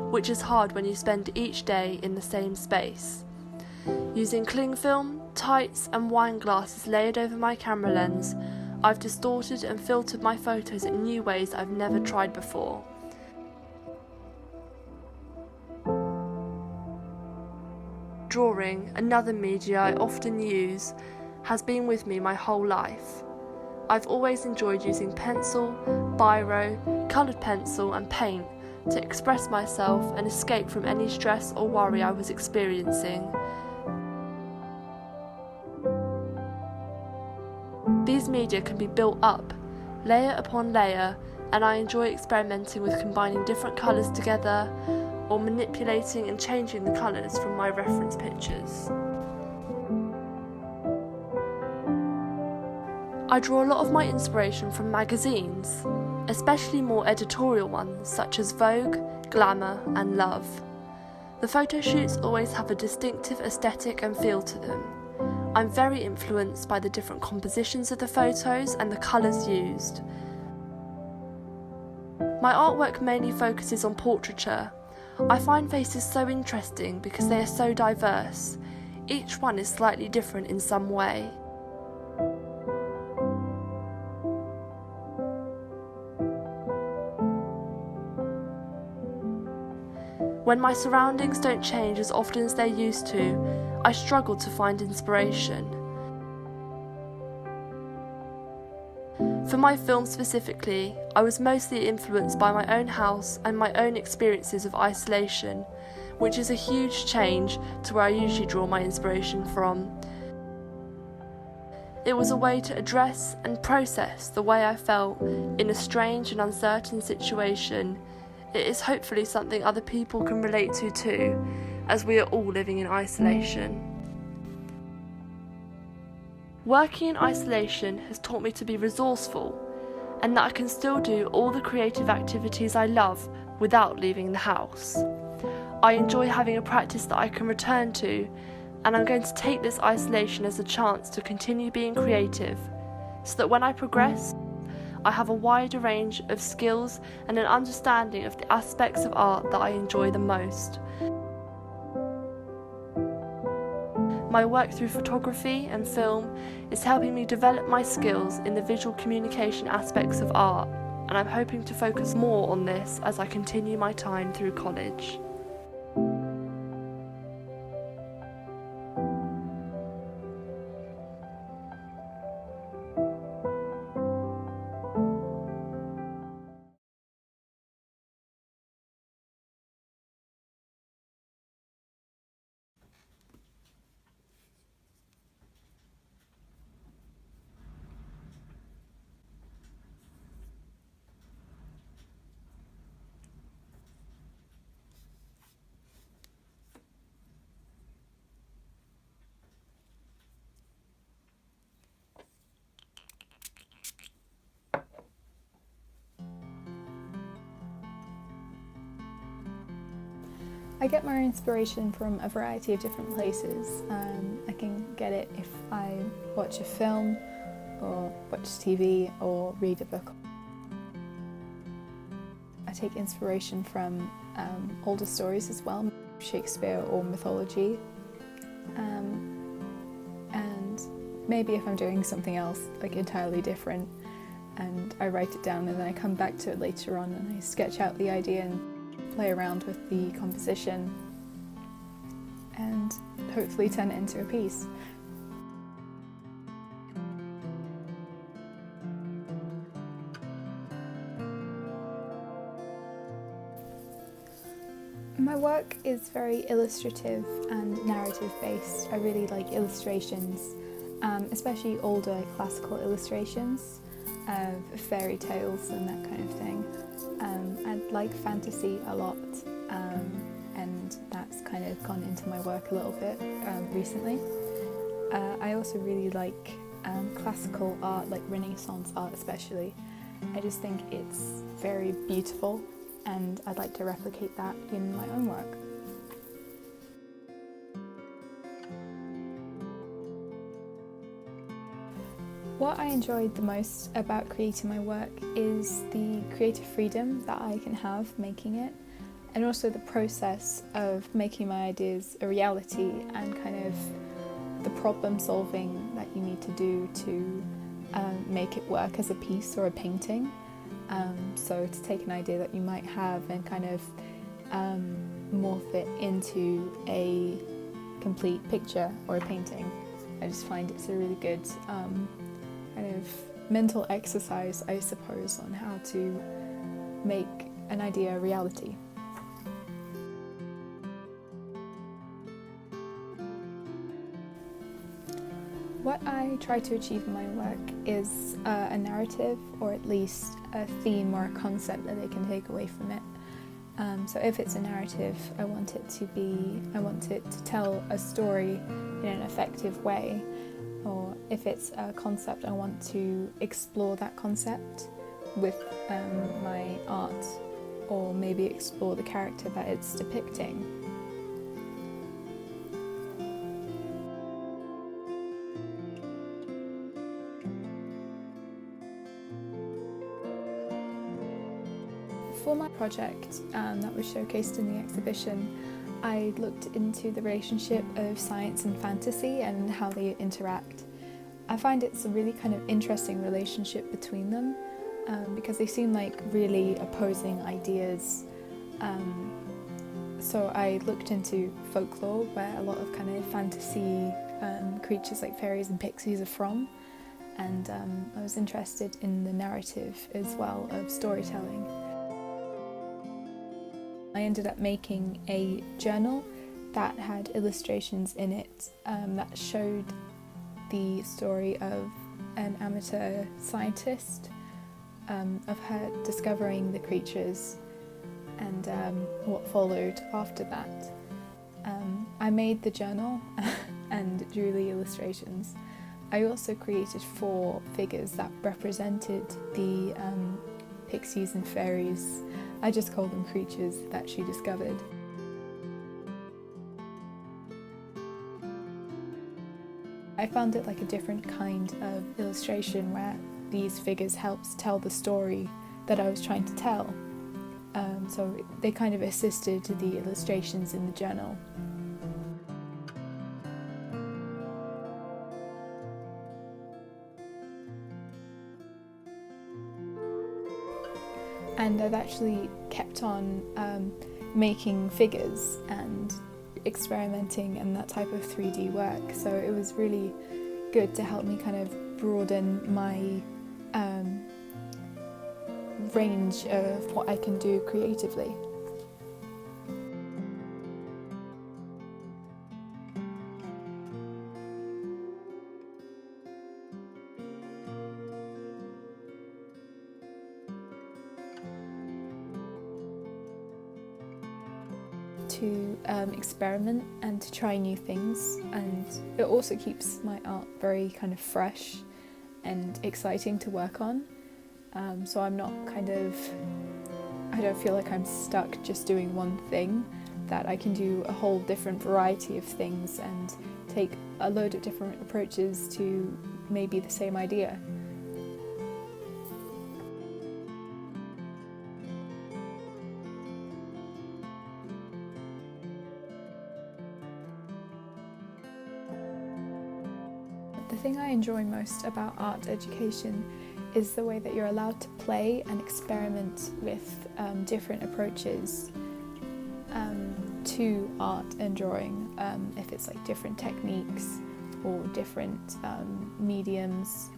which is hard when you spend each day in the same space. Using cling film, tights and wine glasses layered over my camera lens, I've distorted and filtered my photos in new ways I've never tried before. Drawing, another media I often use, has been with me my whole life. I've always enjoyed using pencil, biro, coloured pencil and paint to express myself and escape from any stress or worry I was experiencing. These media can be built up, layer upon layer, and I enjoy experimenting with combining different colours together or manipulating and changing the colours from my reference pictures. I draw a lot of my inspiration from magazines, especially more editorial ones such as Vogue, Glamour and Love. The photo shoots always have a distinctive aesthetic and feel to them. I'm very influenced by the different compositions of the photos and the colours used. My artwork mainly focuses on portraiture. I find faces so interesting because they are so diverse. Each one is slightly different in some way. When my surroundings don't change as often as they used to, I struggle to find inspiration. For my film specifically, I was mostly influenced by my own house and my own experiences of isolation, which is a huge change to where I usually draw my inspiration from. It was a way to address and process the way I felt in a strange and uncertain situation. It is hopefully something other people can relate to too, as we are all living in isolation. Working in isolation has taught me to be resourceful, and that I can still do all the creative activities I love without leaving the house. I enjoy having a practice that I can return to, and I'm going to take this isolation as a chance to continue being creative, so that when I progress, I have a wider range of skills and an understanding of the aspects of art that I enjoy the most. My work through photography and film is helping me develop my skills in the visual communication aspects of art, and I'm hoping to focus more on this as I continue my time through college. I get my inspiration from a variety of different places. I can get it if I watch a film, or watch TV, or read a book. I take inspiration from older stories as well, Shakespeare or mythology. And maybe if I'm doing something else like entirely different, and I write it down and then I come back to it later on and I sketch out the idea and play around with the composition and hopefully turn it into a piece. My work is very illustrative and narrative based. I really like illustrations, especially older classical illustrations of fairy tales and that kind of thing. I like fantasy a lot, and that's kind of gone into my work a little bit recently. I also really like classical art, like Renaissance art especially. I just think it's very beautiful, and I'd like to replicate that in my own work. What I enjoyed the most about creating my work is the creative freedom that I can have making it, and also the process of making my ideas a reality and kind of the problem solving that you need to do to make it work as a piece or a painting. So to take an idea that you might have and kind of morph it into a complete picture or a painting. I just find it's a really good kind of mental exercise, I suppose, on how to make an idea a reality. What I try to achieve in my work is a narrative, or at least a theme or a concept that they can take away from it. So if it's a narrative, I want it to tell a story in an effective way. Or if it's a concept, I want to explore that concept with my art, or maybe explore the character that it's depicting. For my project that was showcased in the exhibition, I looked into the relationship of science and fantasy and how they interact. I find it's a really kind of interesting relationship between them because they seem like really opposing ideas. So I looked into folklore, where a lot of kind of fantasy creatures like fairies and pixies are from, and I was interested in the narrative as well of storytelling. I ended up making a journal that had illustrations in it that showed the story of an amateur scientist, of her discovering the creatures and what followed after that. I made the journal and drew the illustrations. I also created 4 figures that represented the pixies and fairies. I just call them creatures that she discovered. I found it like a different kind of illustration where these figures helped tell the story that I was trying to tell. So they kind of assisted the illustrations in the journal. And I've actually kept on making figures and experimenting in that type of 3D work, so it was really good to help me kind of broaden my range of what I can do creatively. To experiment and to try new things, and it also keeps my art very kind of fresh and exciting to work on, so I'm not I don't feel like I'm stuck just doing one thing, that I can do a whole different variety of things and take a load of different approaches to maybe the same idea. The thing I enjoy most about art education is the way that you're allowed to play and experiment with different approaches to art and drawing, if it's like different techniques or different mediums,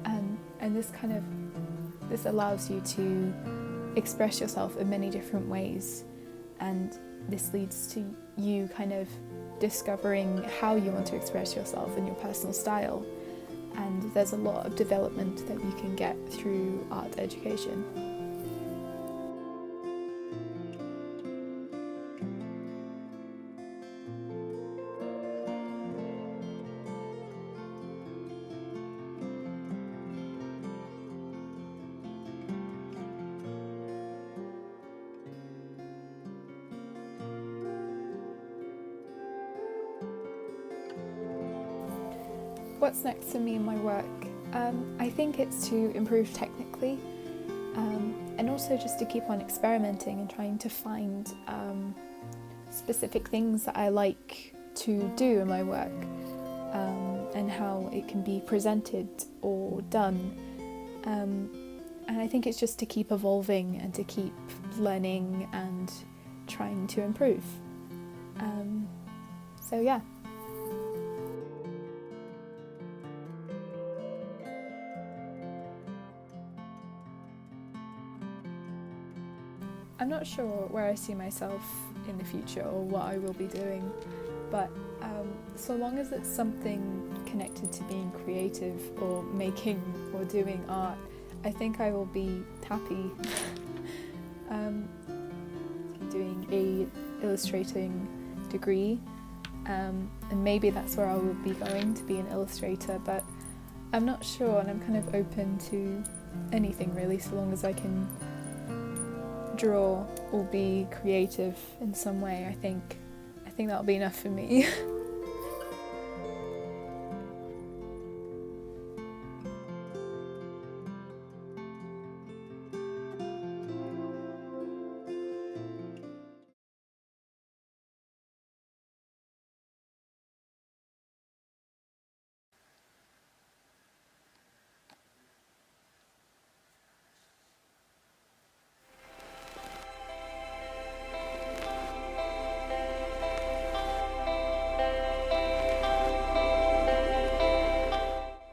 and this allows you to express yourself in many different ways, and this leads to you kind of discovering how you want to express yourself in your personal style, and there's a lot of development that you can get through art education. What's next for me in my work I think it's to improve technically, and also just to keep on experimenting and trying to find specific things that I like to do in my work, and how it can be presented or done. And I think it's just to keep evolving and to keep learning and trying to improve. So yeah. I'm not sure where I see myself in the future or what I will be doing, but so long as it's something connected to being creative or making or doing art, I think I will be happy. Doing a illustrating degree, and maybe that's where I will be going, to be an illustrator, but I'm not sure, and I'm kind of open to anything really, so long as I can draw or be creative in some way. I think that'll be enough for me.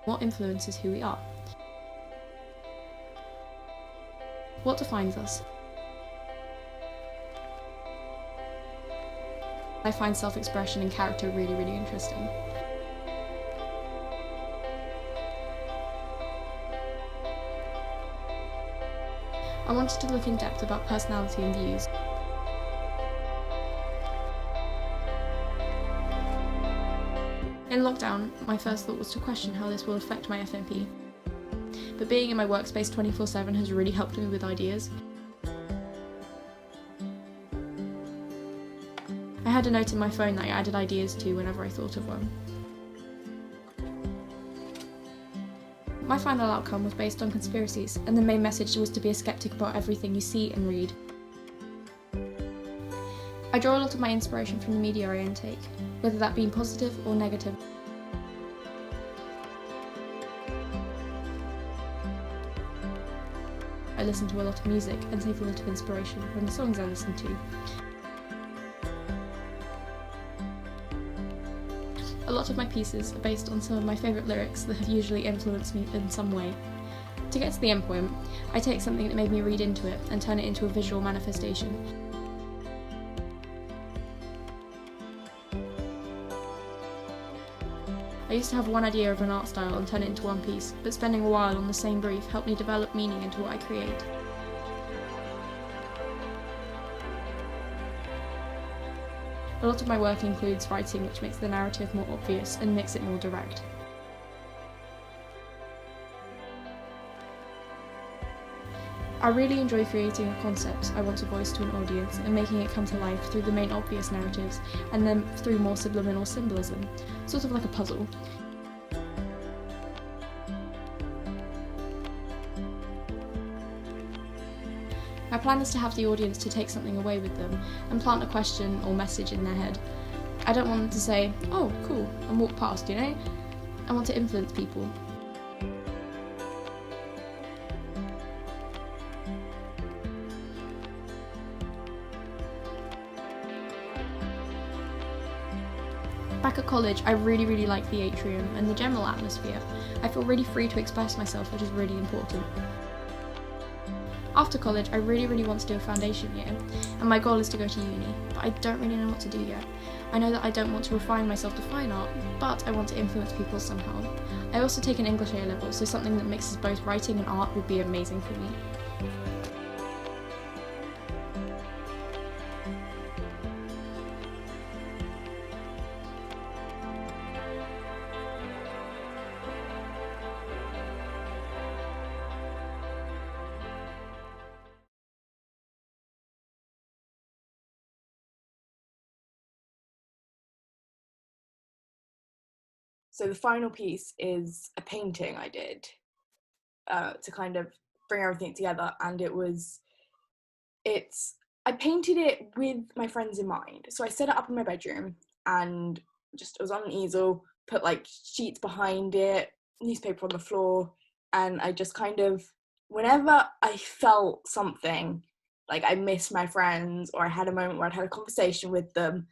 What influences who we are? What defines us? I find self-expression and character really, really interesting. I wanted to look in depth about personality and views. In lockdown, my first thought was to question how this will affect my FMP. But being in my workspace 24/7 has really helped me with ideas. I had a note in my phone that I added ideas to whenever I thought of one. My final outcome was based on conspiracies, and the main message was to be a skeptic about everything you see and read. I draw a lot of my inspiration from the media I intake, whether that be positive or negative. I listen to a lot of music and take a lot of inspiration from the songs I listen to. A lot of my pieces are based on some of my favourite lyrics that have usually influenced me in some way. To get to the end point, I take something that made me read into it and turn it into a visual manifestation. I used to have one idea of an art style and turn it into one piece, but spending a while on the same brief helped me develop meaning into what I create. A lot of my work includes writing, which makes the narrative more obvious and makes it more direct. I really enjoy creating a concept I want to voice to an audience and making it come to life through the main obvious narratives and then through more subliminal symbolism, sort of like a puzzle. My plan is to have the audience to take something away with them and plant a question or message in their head. I don't want them to say, "Oh, cool," and walk past, you know? I want to influence people. Back at college, I really like the atrium and the general atmosphere. I feel really free to express myself, which is really important. After college, I really want to do a foundation year, and my goal is to go to uni, but I don't really know what to do yet. I know that I don't want to refine myself to fine art, but I want to influence people somehow. I also take an English A-level, so something that mixes both writing and art would be amazing for me. So the final piece is a painting I did to kind of bring everything together, and I painted it with my friends in mind. So I set it up in my bedroom, and it was on an easel, put like sheets behind it, newspaper on the floor, and I just kind of, whenever I felt something, like I missed my friends, or I had a moment where I'd had a conversation with them,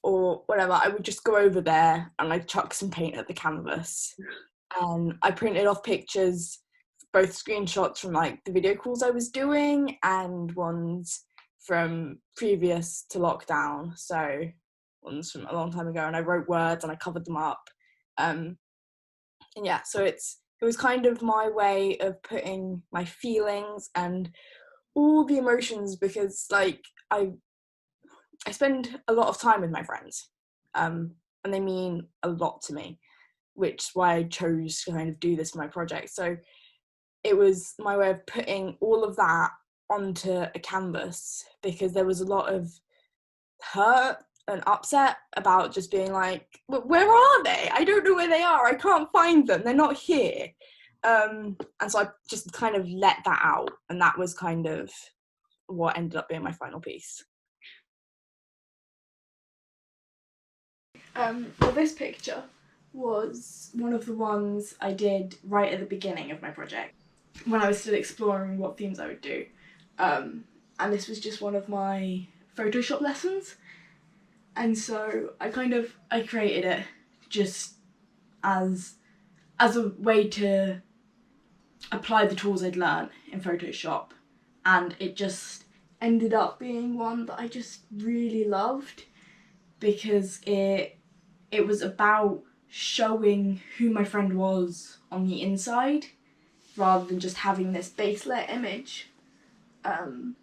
or whatever, I would just go over there and like chuck some paint at the canvas. And I printed off pictures, both screenshots from like the video calls I was doing and ones from previous to lockdown, so ones from a long time ago, and I wrote words and I covered them up. And yeah, so it was kind of my way of putting my feelings and all the emotions, because like I spend a lot of time with my friends, and they mean a lot to me, which is why I chose to kind of do this for my project. So it was my way of putting all of that onto a canvas, because there was a lot of hurt and upset about just being like, where are they? I don't know where they are. I can't find them. They're not here. And so I just kind of let that out, and that was kind of what ended up being my final piece. Well, this picture was one of the ones I did right at the beginning of my project, when I was still exploring what themes I would do. And this was just one of my Photoshop lessons. And so I created it just as a way to apply the tools I'd learned in Photoshop. And it just ended up being one that I just really loved, because it was about showing who my friend was on the inside, rather than just having this base layer image. And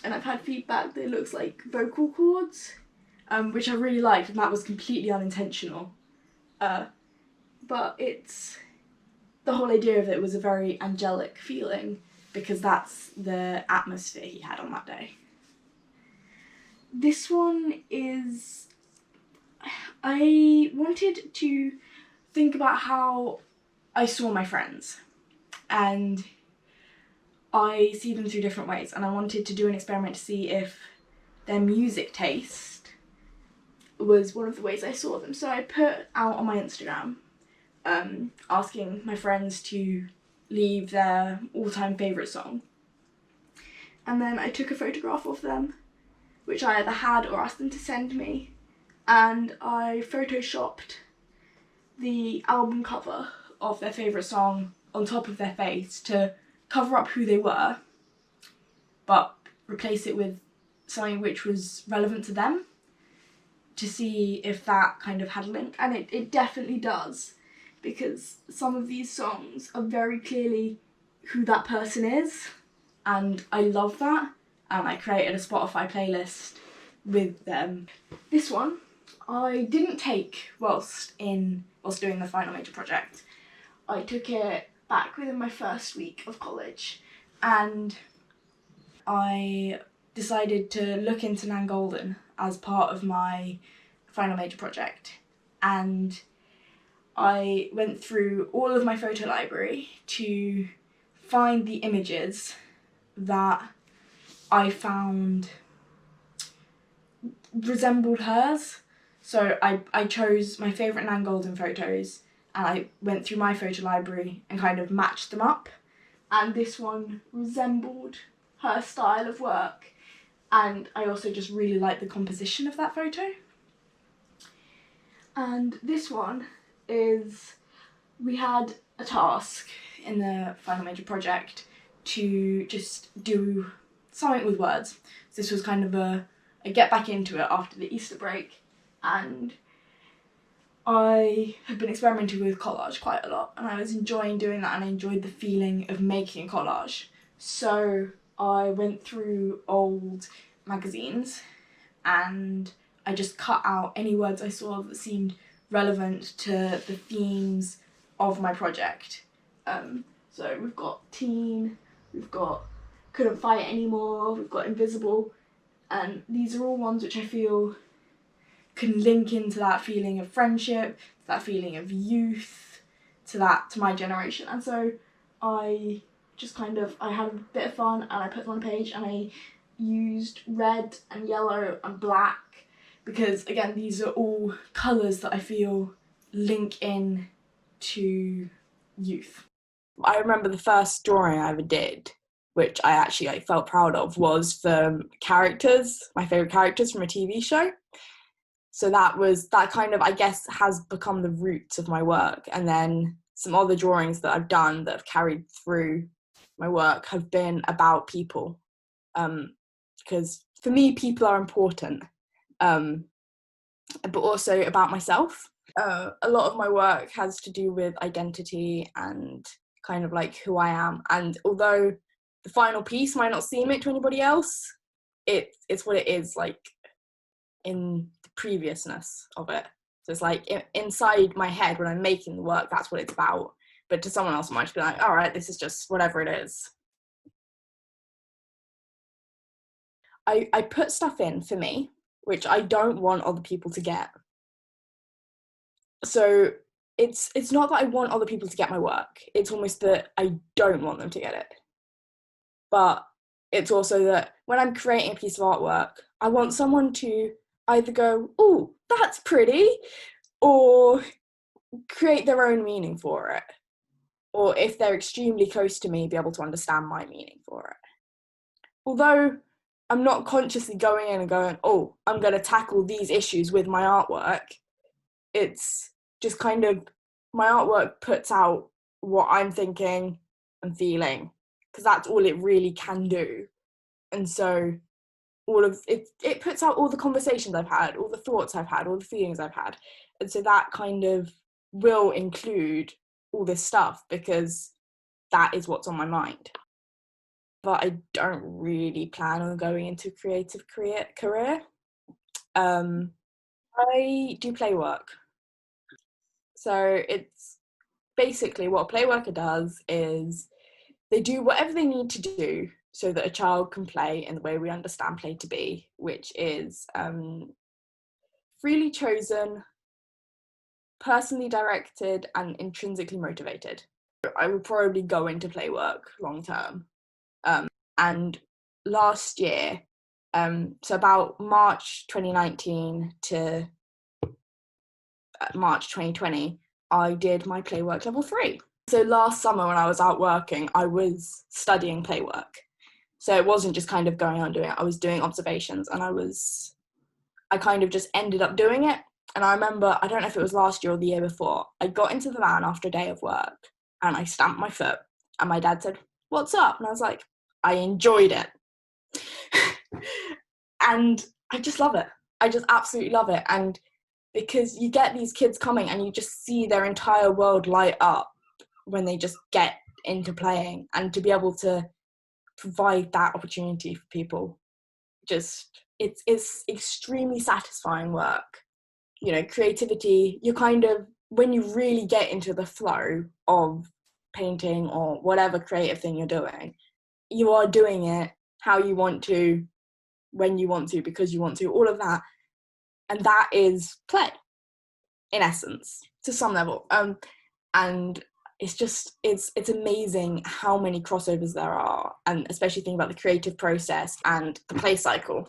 I've had feedback that it looks like vocal cords, which I really liked, and that was completely unintentional. But the whole idea of it was a very angelic feeling, because that's the atmosphere he had on that day. This one is, I wanted to think about how I saw my friends, and I see them through different ways, and I wanted to do an experiment to see if their music taste was one of the ways I saw them. So I put out on my Instagram asking my friends to leave their all-time favourite song, and then I took a photograph of them, which I either had or asked them to send me, and I photoshopped the album cover of their favourite song on top of their face to cover up who they were, but replace it with something which was relevant to them, to see if that kind of had a link. And it definitely does, because some of these songs are very clearly who that person is, and I love that, and I created a Spotify playlist with them. This one I didn't take whilst doing the final major project. I took it back within my first week of college, and I decided to look into Nan Goldin as part of my final major project, and I went through all of my photo library to find the images that I found resembled hers. So I chose my favourite Nan Goldin photos, and I went through my photo library and kind of matched them up, and this one resembled her style of work, and I also just really liked the composition of that photo. And this one is, we had a task in the final major project to just do something with words. So this was kind of a get back into it after the Easter break, and I have been experimenting with collage quite a lot, and I was enjoying doing that, and I enjoyed the feeling of making a collage. So I went through old magazines and I just cut out any words I saw that seemed relevant to the themes of my project. So we've got teen, we've got couldn't fight anymore, we've got invisible, and these are all ones which I feel can link into that feeling of friendship, to that feeling of youth, to my generation. And so I just I had a bit of fun, and I put them on a page, and I used red and yellow and black because, again, these are all colours that I feel link in to youth. I remember the first drawing I ever did, which I actually felt proud of, was for characters, my favourite characters from a TV show. So that kind of, I guess, has become the roots of my work. And then some other drawings that I've done that have carried through my work have been about people. Because for me, people are important, but also about myself. A lot of my work has to do with identity and kind of like who I am. And although the final piece might not seem it to anybody else, it's what it is, like, in the previousness of it. So it's like inside my head when I'm making the work, that's what it's about. But to someone else, it might just be like, all right, this is just whatever it is. I put stuff in for me, which I don't want other people to get. So it's not that I want other people to get my work. It's almost that I don't want them to get it. But it's also that when I'm creating a piece of artwork, I want someone to either go, "Ooh, that's pretty," or create their own meaning for it. Or if they're extremely close to me, be able to understand my meaning for it. Although I'm not consciously going in and going, "Oh, I'm going to tackle these issues with my artwork," it's just kind of, my artwork puts out what I'm thinking and feeling, because that's all it really can do. And so all of it puts out all the conversations I've had, all the thoughts I've had, all the feelings I've had. And so that kind of will include all this stuff, because that is what's on my mind. But I don't really plan on going into a creative career. I do play work. So it's basically what a play worker does is they do whatever they need to do so that a child can play in the way we understand play to be, which is freely chosen, personally directed, and intrinsically motivated. I would probably go into play work long term. And last year, so about March 2019 to March 2020, I did my play work level 3. So last summer when I was out working, I was studying play work. So it wasn't just kind of going on doing it. I was doing observations, and I kind of just ended up doing it. And I remember, I don't know if it was last year or the year before, I got into the van after a day of work and I stamped my foot, and my dad said, "What's up?" And I was like, "I enjoyed it." And I just love it. I just absolutely love it. And because you get these kids coming and you just see their entire world light up when they just get into playing, and to be able to provide that opportunity for people, just it's extremely satisfying work. You know, creativity, you kind of, when you really get into the flow of painting or whatever creative thing you're doing, you are doing it how you want to, when you want to, because you want to, all of that. And that is play, in essence, to some level. And it's just, it's amazing how many crossovers there are, and especially thinking about the creative process and the play cycle,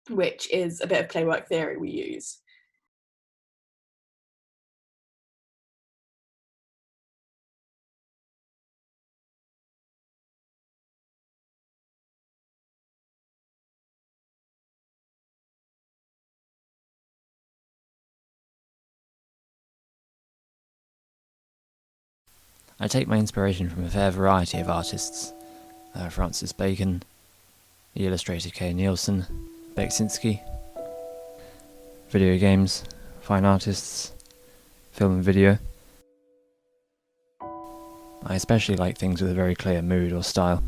which is a bit of play work theory we use. I take my inspiration from a fair variety of artists. Francis Bacon, the illustrator Kay Nielsen, Beksinski, video games, fine artists, film and video. I especially like things with a very clear mood or style.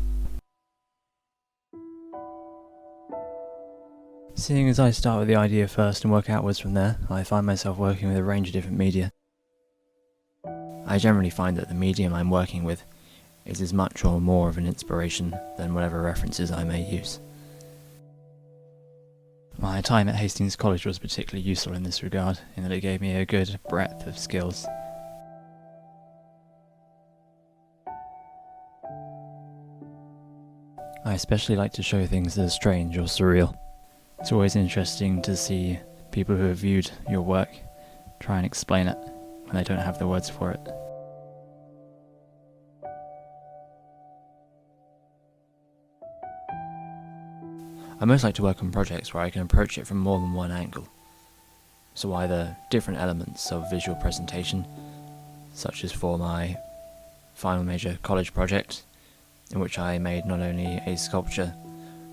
Seeing as I start with the idea first and work outwards from there, I find myself working with a range of different media. I generally find that the medium I'm working with is as much or more of an inspiration than whatever references I may use. My time at Hastings College was particularly useful in this regard, in that it gave me a good breadth of skills. I especially like to show things that are strange or surreal. It's always interesting to see people who have viewed your work try and explain it when they don't have the words for it. I most like to work on projects where I can approach it from more than one angle. So either different elements of visual presentation, such as for my final major college project, in which I made not only a sculpture,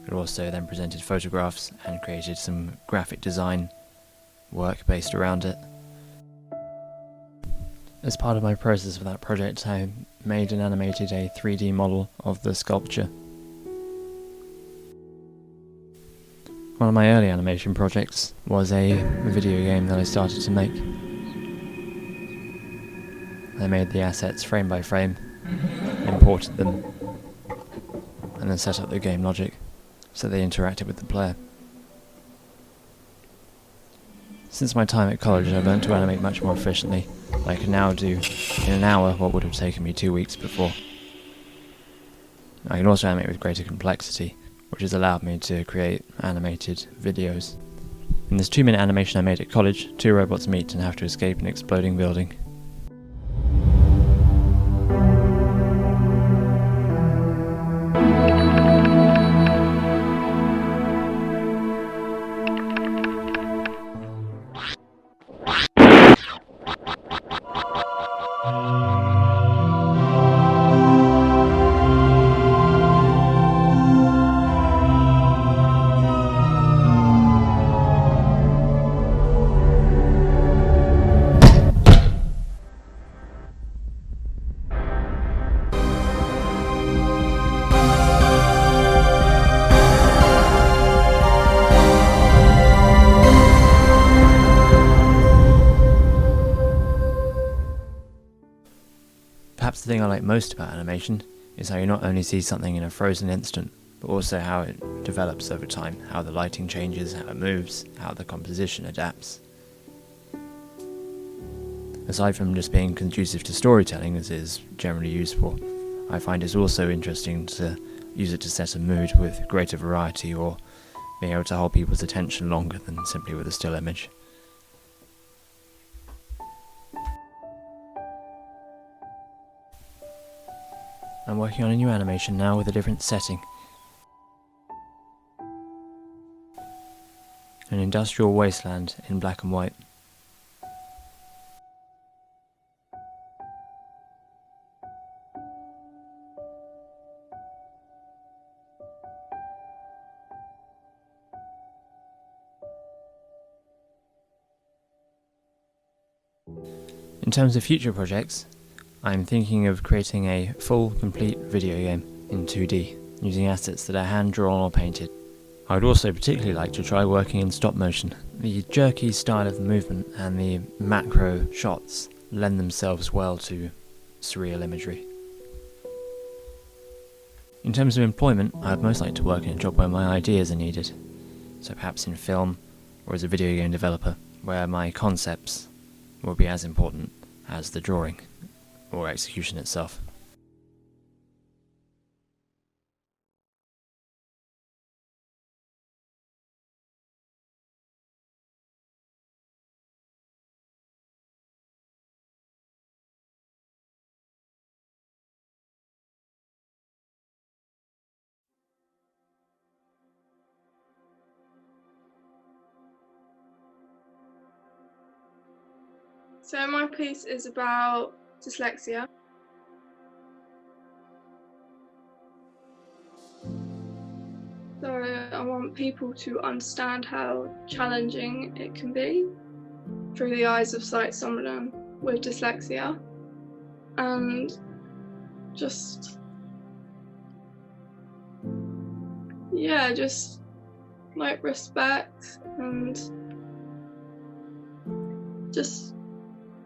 but also then presented photographs and created some graphic design work based around it. As part of my process for that project, I made and animated a 3D model of the sculpture. One of my early animation projects was a video game that I started to make. I made the assets frame by frame, imported them, and then set up the game logic so they interacted with the player. Since my time at college, I've learned to animate much more efficiently. I can now do in an hour what would have taken me 2 weeks before. I can also animate with greater complexity, which has allowed me to create animated videos. In this 2-minute animation I made at college, 2 robots meet and have to escape an exploding building. Perhaps the thing I like most about animation is how you not only see something in a frozen instant, but also how it develops over time, how the lighting changes, how it moves, how the composition adapts. Aside from just being conducive to storytelling, as it is generally used for, I find it's also interesting to use it to set a mood with greater variety, or being able to hold people's attention longer than simply with a still image. I'm working on a new animation now with a different setting. An industrial wasteland in black and white. In terms of future projects, I'm thinking of creating a full, complete video game in 2D, using assets that are hand-drawn or painted. I would also particularly like to try working in stop motion. The jerky style of movement and the macro shots lend themselves well to surreal imagery. In terms of employment, I'd most like to work in a job where my ideas are needed, so perhaps in film or as a video game developer, where my concepts will be as important as the drawing or execution itself. So my piece is about dyslexia. So I want people to understand how challenging it can be through the eyes of someone with dyslexia, and just like respect and just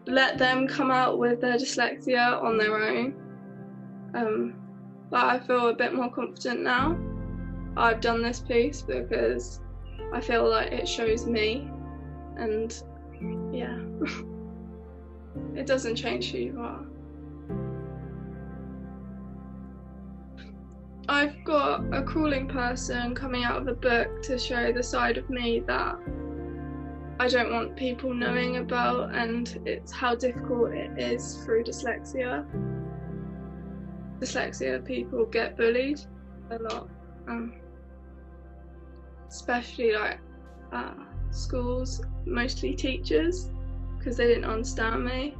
let them come out with their dyslexia on their own. But I feel a bit more confident now I've done this piece, because I feel like it shows me, and yeah, it doesn't change who you are. I've got a crawling person coming out of a book to show the side of me that I don't want people knowing about, and it's how difficult it is through dyslexia. Dyslexia people get bullied a lot, especially like schools, mostly teachers, because they didn't understand me.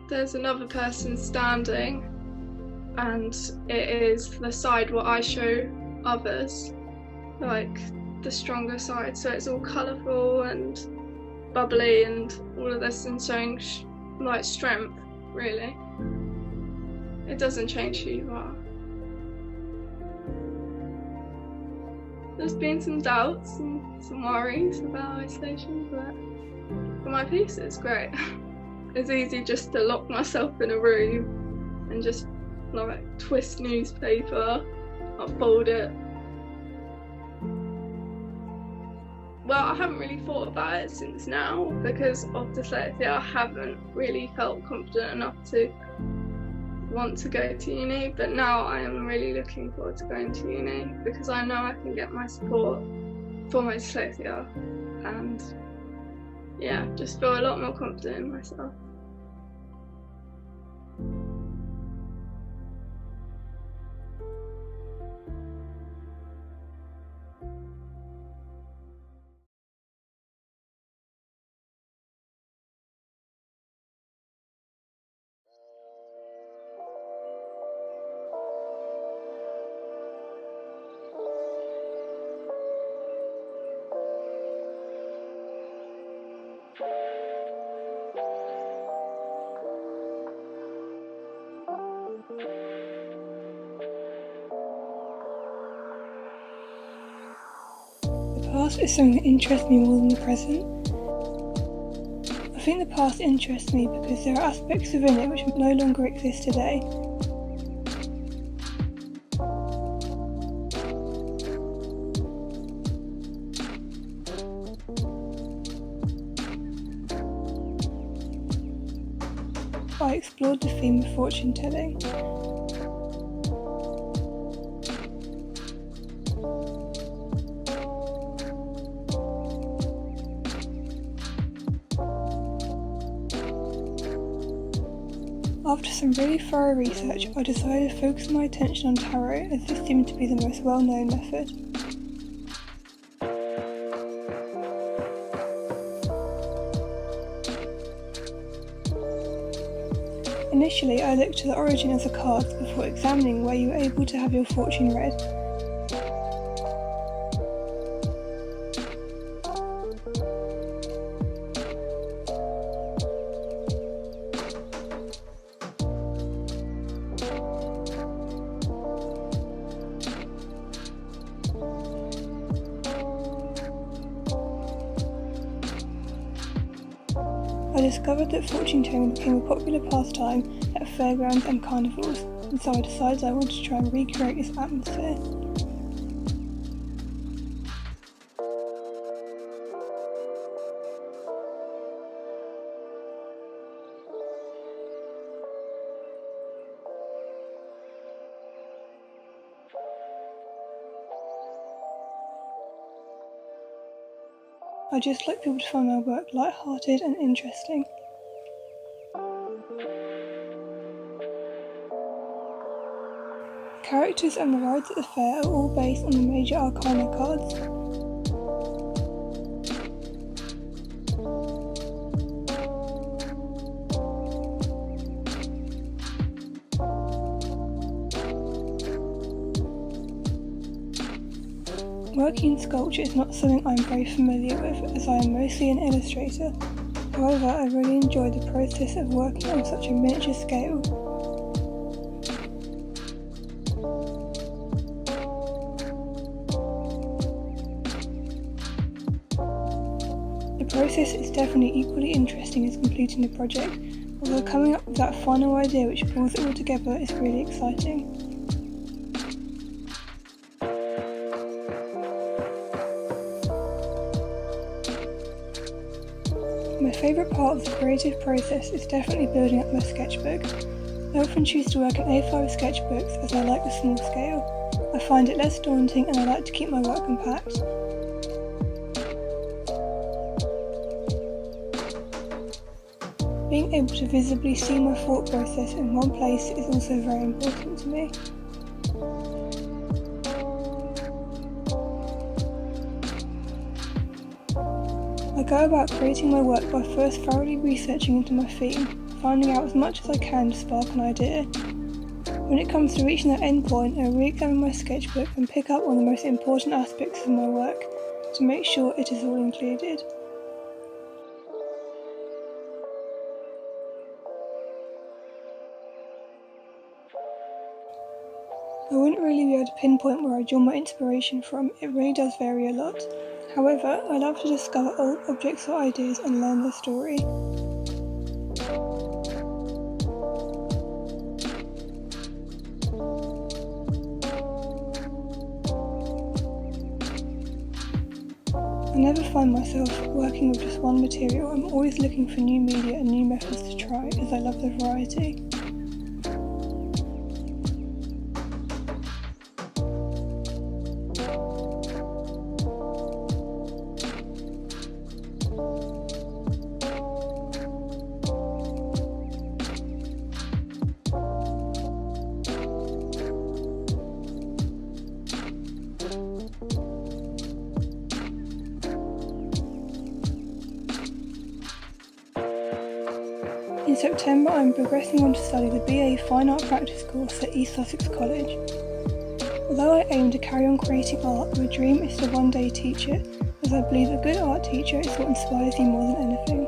There's another person standing, and it is the side what I show others, like the stronger side, so it's all colourful and bubbly and all of this, and showing like strength, really. It doesn't change who you are. There's been some doubts and some worries about isolation, but for my piece it's great. It's easy just to lock myself in a room and just like twist newspaper, unfold it. Well, I haven't really thought about it since now because of dyslexia. I haven't really felt confident enough to want to go to uni, but now I am really looking forward to going to uni because I know I can get my support for my dyslexia, and yeah, just feel a lot more confident in myself. The past is something that interests me more than the present. I think the past interests me because there are aspects within it which no longer exist today. I explored the theme of fortune telling. After some really thorough research, I decided to focus my attention on tarot as this seemed to be the most well-known method. Initially, I looked to the origin of the cards before examining where you were able to have your fortune read. I discovered that fortune telling became a popular pastime at fairgrounds and carnivals, and so I decided I wanted to try and recreate this atmosphere. I just like people to find my work light-hearted and interesting. The characters and the rides at the fair are all based on the major arcana cards. Working in sculpture is not something I'm very familiar with, as I am mostly an illustrator. However, I really enjoy the process of working on such a miniature scale. The process is definitely equally interesting as completing the project, although coming up with that final idea which pulls it all together is really exciting. My favourite part of the creative process is definitely building up my sketchbook. I often choose to work in A5 sketchbooks as I like the small scale. I find it less daunting and I like to keep my work compact. Being able to visibly see my thought process in one place is also very important to me. I go about creating my work by first thoroughly researching into my theme, finding out as much as I can to spark an idea. When it comes to reaching that end point, I re-examine my sketchbook and pick up on the most important aspects of my work to make sure it is all included. I wouldn't really be able to pinpoint where I draw my inspiration from, it really does vary a lot. However, I love to discover old objects or ideas and learn their story. I never find myself working with just one material. I'm always looking for new media and new methods to try as I love the variety. In September, I'm progressing on to study the BA Fine Art Practice course at Essex College. Although I aim to carry on creating art, my dream is to one day teach it, as I believe a good art teacher is what inspires you more than anything.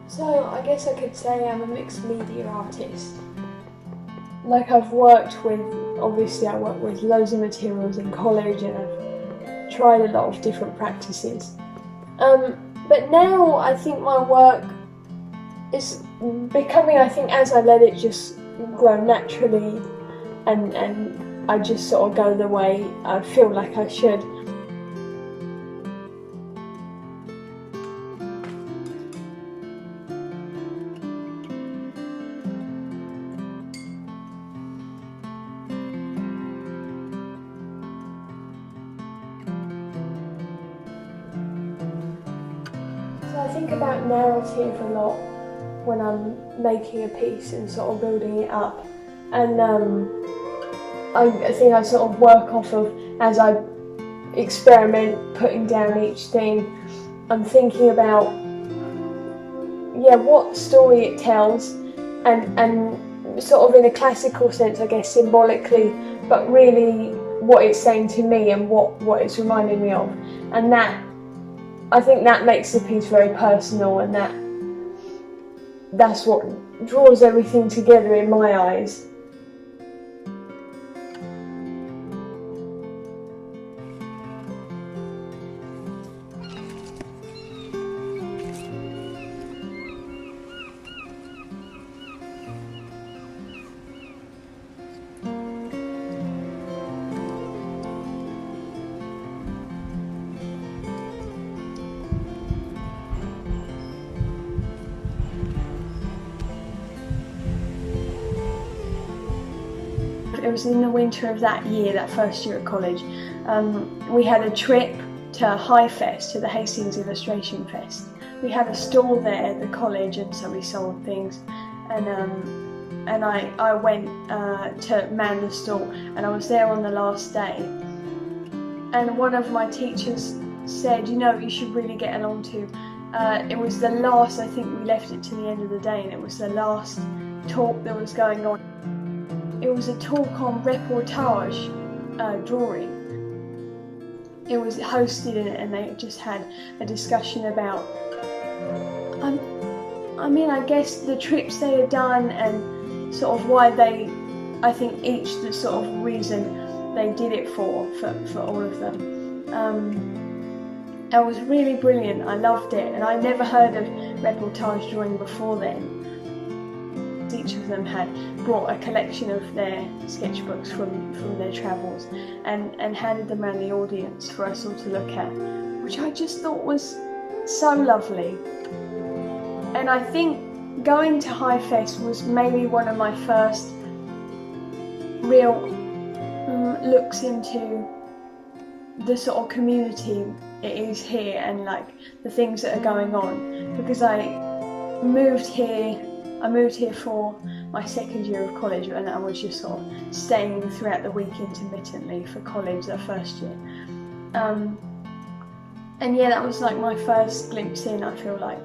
So I guess I could say I'm a mixed media artist. Like I've worked with, obviously I worked with loads of materials in college and I've tried a lot of different practices. But now I think my work is becoming, I think as I let it just grow naturally and I just sort of go the way I feel like I should. I think about narrative a lot when I'm making a piece and sort of building it up, and I think I sort of work off of, as I experiment putting down each thing, I'm thinking about what story it tells, and sort of in a classical sense, I guess symbolically, but really what it's saying to me and what it's reminding me of, and that, I think that makes the piece very personal, and that's what draws everything together in my eyes. It was in the winter of that year, that first year at college. We had a trip to High Fest, to the Hastings Illustration Fest. We had a stall there at the college, and so we sold things. And I went to man the stall, and I was there on the last day. And one of my teachers said, you know, you should really get along to. It was the last, I think we left it to the end of the day, and it was the last talk that was going on. It was a talk on reportage drawing. It was hosted in it, and they just had a discussion about, I guess the trips they had done and sort of why they, I think each the sort of reason they did it for all of them. It was really brilliant, I loved it, and I never heard of reportage drawing before then. Each of them had brought a collection of their sketchbooks from their travels and handed them around the audience for us all to look at, which I just thought was so lovely. And I think going to High Fest was maybe one of my first real looks into the sort of community it is here and like the things that are going on, because I moved here for my second year of college, and I was just sort of staying throughout the week intermittently for college that first year. And yeah, that was like my first glimpse in, I feel like.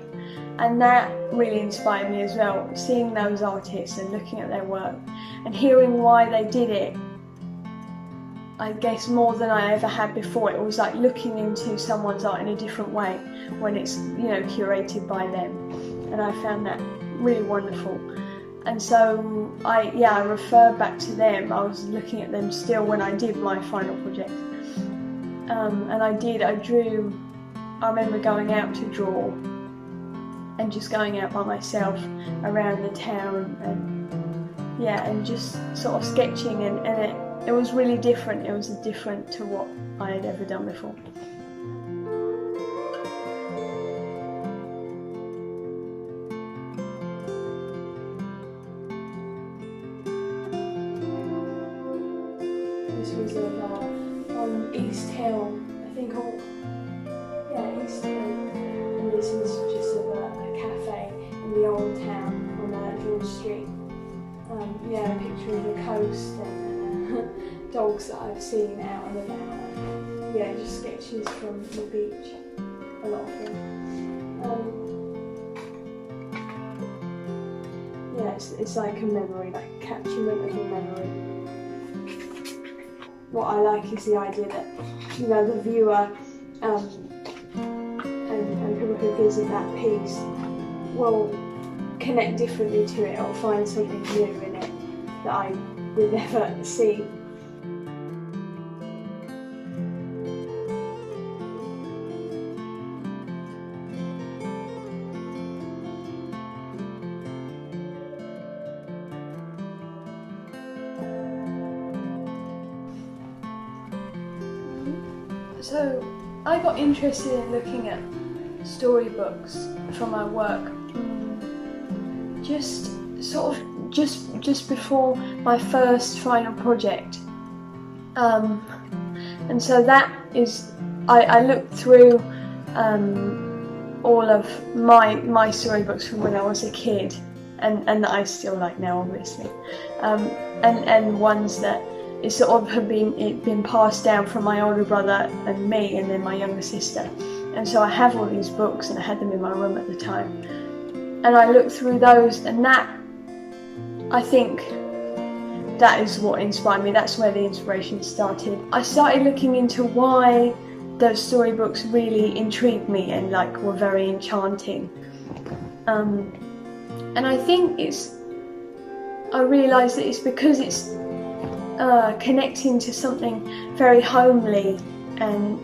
And that really inspired me as well, seeing those artists and looking at their work and hearing why they did it. I guess more than I ever had before. It was like looking into someone's art in a different way when it's, you know, curated by them. And I found that really wonderful. And so I refer back to them. I was looking at them still when I did my final project. And I drew, I remember going out to draw and just going out by myself around the town and just sort of sketching, and it was really different. It was different to what I had ever done before. This was on East Hill, I think. East Hill. And this was just a cafe in the old town on George Street. A picture of the coast and dogs that I've seen out and about. Just sketches from the beach, a lot of them. It's like a memory, like a capturing of a memory. What I like is the idea that, you know, the viewer and people who visit that piece will connect differently to it or find something new in it that I would never see. So I got interested in looking at storybooks for my work just before my first final project, and so that is I looked through all of my storybooks from when I was a kid, and that I still like now, obviously, and ones that it sort of have been passed down from my older brother and me, and then my younger sister. And so I have all these books, and I had them in my room at the time. And I looked through those, and that, I think, that is what inspired me. That's where the inspiration started. I started looking into why those storybooks really intrigued me and like were very enchanting. And I think I realised that it's because it's connecting to something very homely and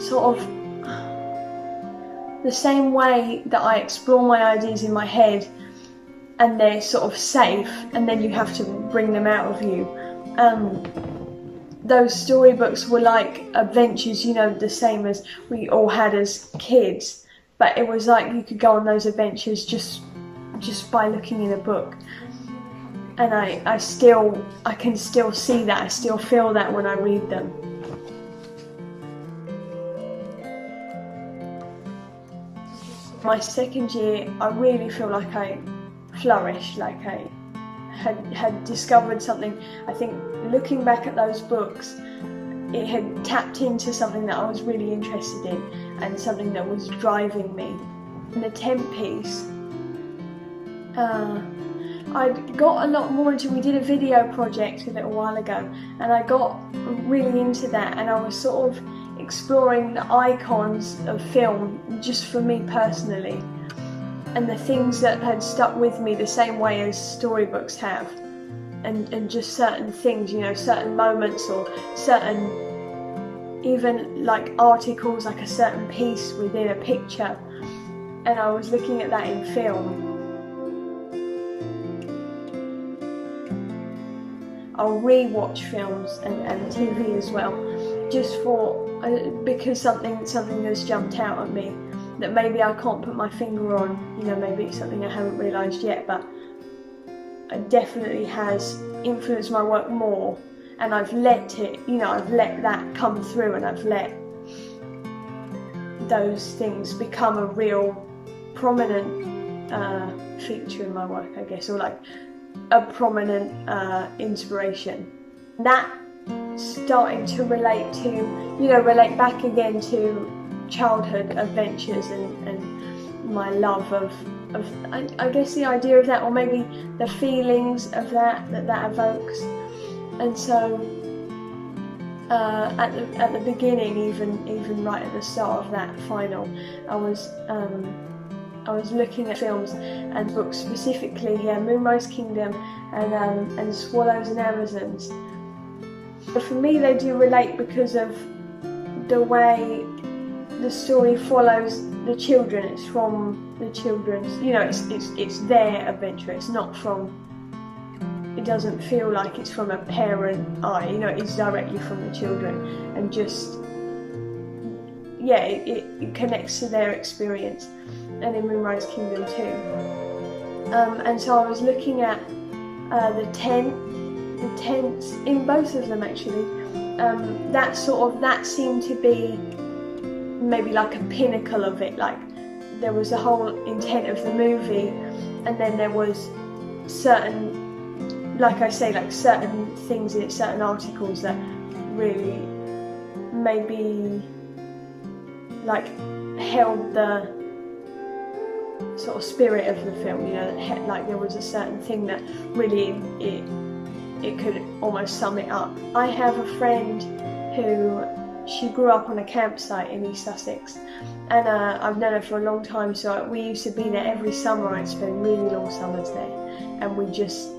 sort of the same way that I explore my ideas in my head and they're sort of safe, and then you have to bring them out of you. Those storybooks were like adventures, you know, the same as we all had as kids, but it was like you could go on those adventures just by looking in a book. And I can still see that, I still feel that when I read them. My second year, I really feel like I flourished, like I had discovered something. I think looking back at those books, it had tapped into something that I was really interested in and something that was driving me. In the 10th piece, I got a lot more into, we did a video project a little while ago, and I got really into that, and I was sort of exploring the icons of film just for me personally, and the things that had stuck with me the same way as storybooks have, and just certain things, you know, certain moments or certain, even like articles, like a certain piece within a picture, and I was looking at that in film. I'll re-watch films and TV as well, just because something has jumped out at me that maybe I can't put my finger on. You know, maybe it's something I haven't realised yet, but it definitely has influenced my work more, and I've let it, you know, I've let that come through, and I've let those things become a real prominent feature in my work, I guess, or like a prominent inspiration. That starting to relate to, you know, relate back again to childhood adventures and my love of I guess the idea of that, or maybe the feelings of that evokes. And so at the beginning, even right at the start of that final, I was looking at films and books, specifically Moonrise Kingdom and Swallows and Amazons. But for me, they do relate because of the way the story follows the children. It's from the children's, you know, it's their adventure. It's not from, it doesn't feel like it's from a parent eye, you know, it's directly from the children, and just, yeah, it connects to their experience. And in Moonrise Kingdom too. And so I was looking at the tents in both of them actually. That seemed to be maybe like a pinnacle of it. Like there was the whole intent of the movie, and then there was certain, like I say, like certain things in it, certain articles that really maybe like held the sort of spirit of the film, you know, that like there was a certain thing that really it could almost sum it up. I have a friend who, she grew up on a campsite in East Sussex, and I've known her for a long time, so we used to be there every summer. I'd spend really long summers there, and we'd just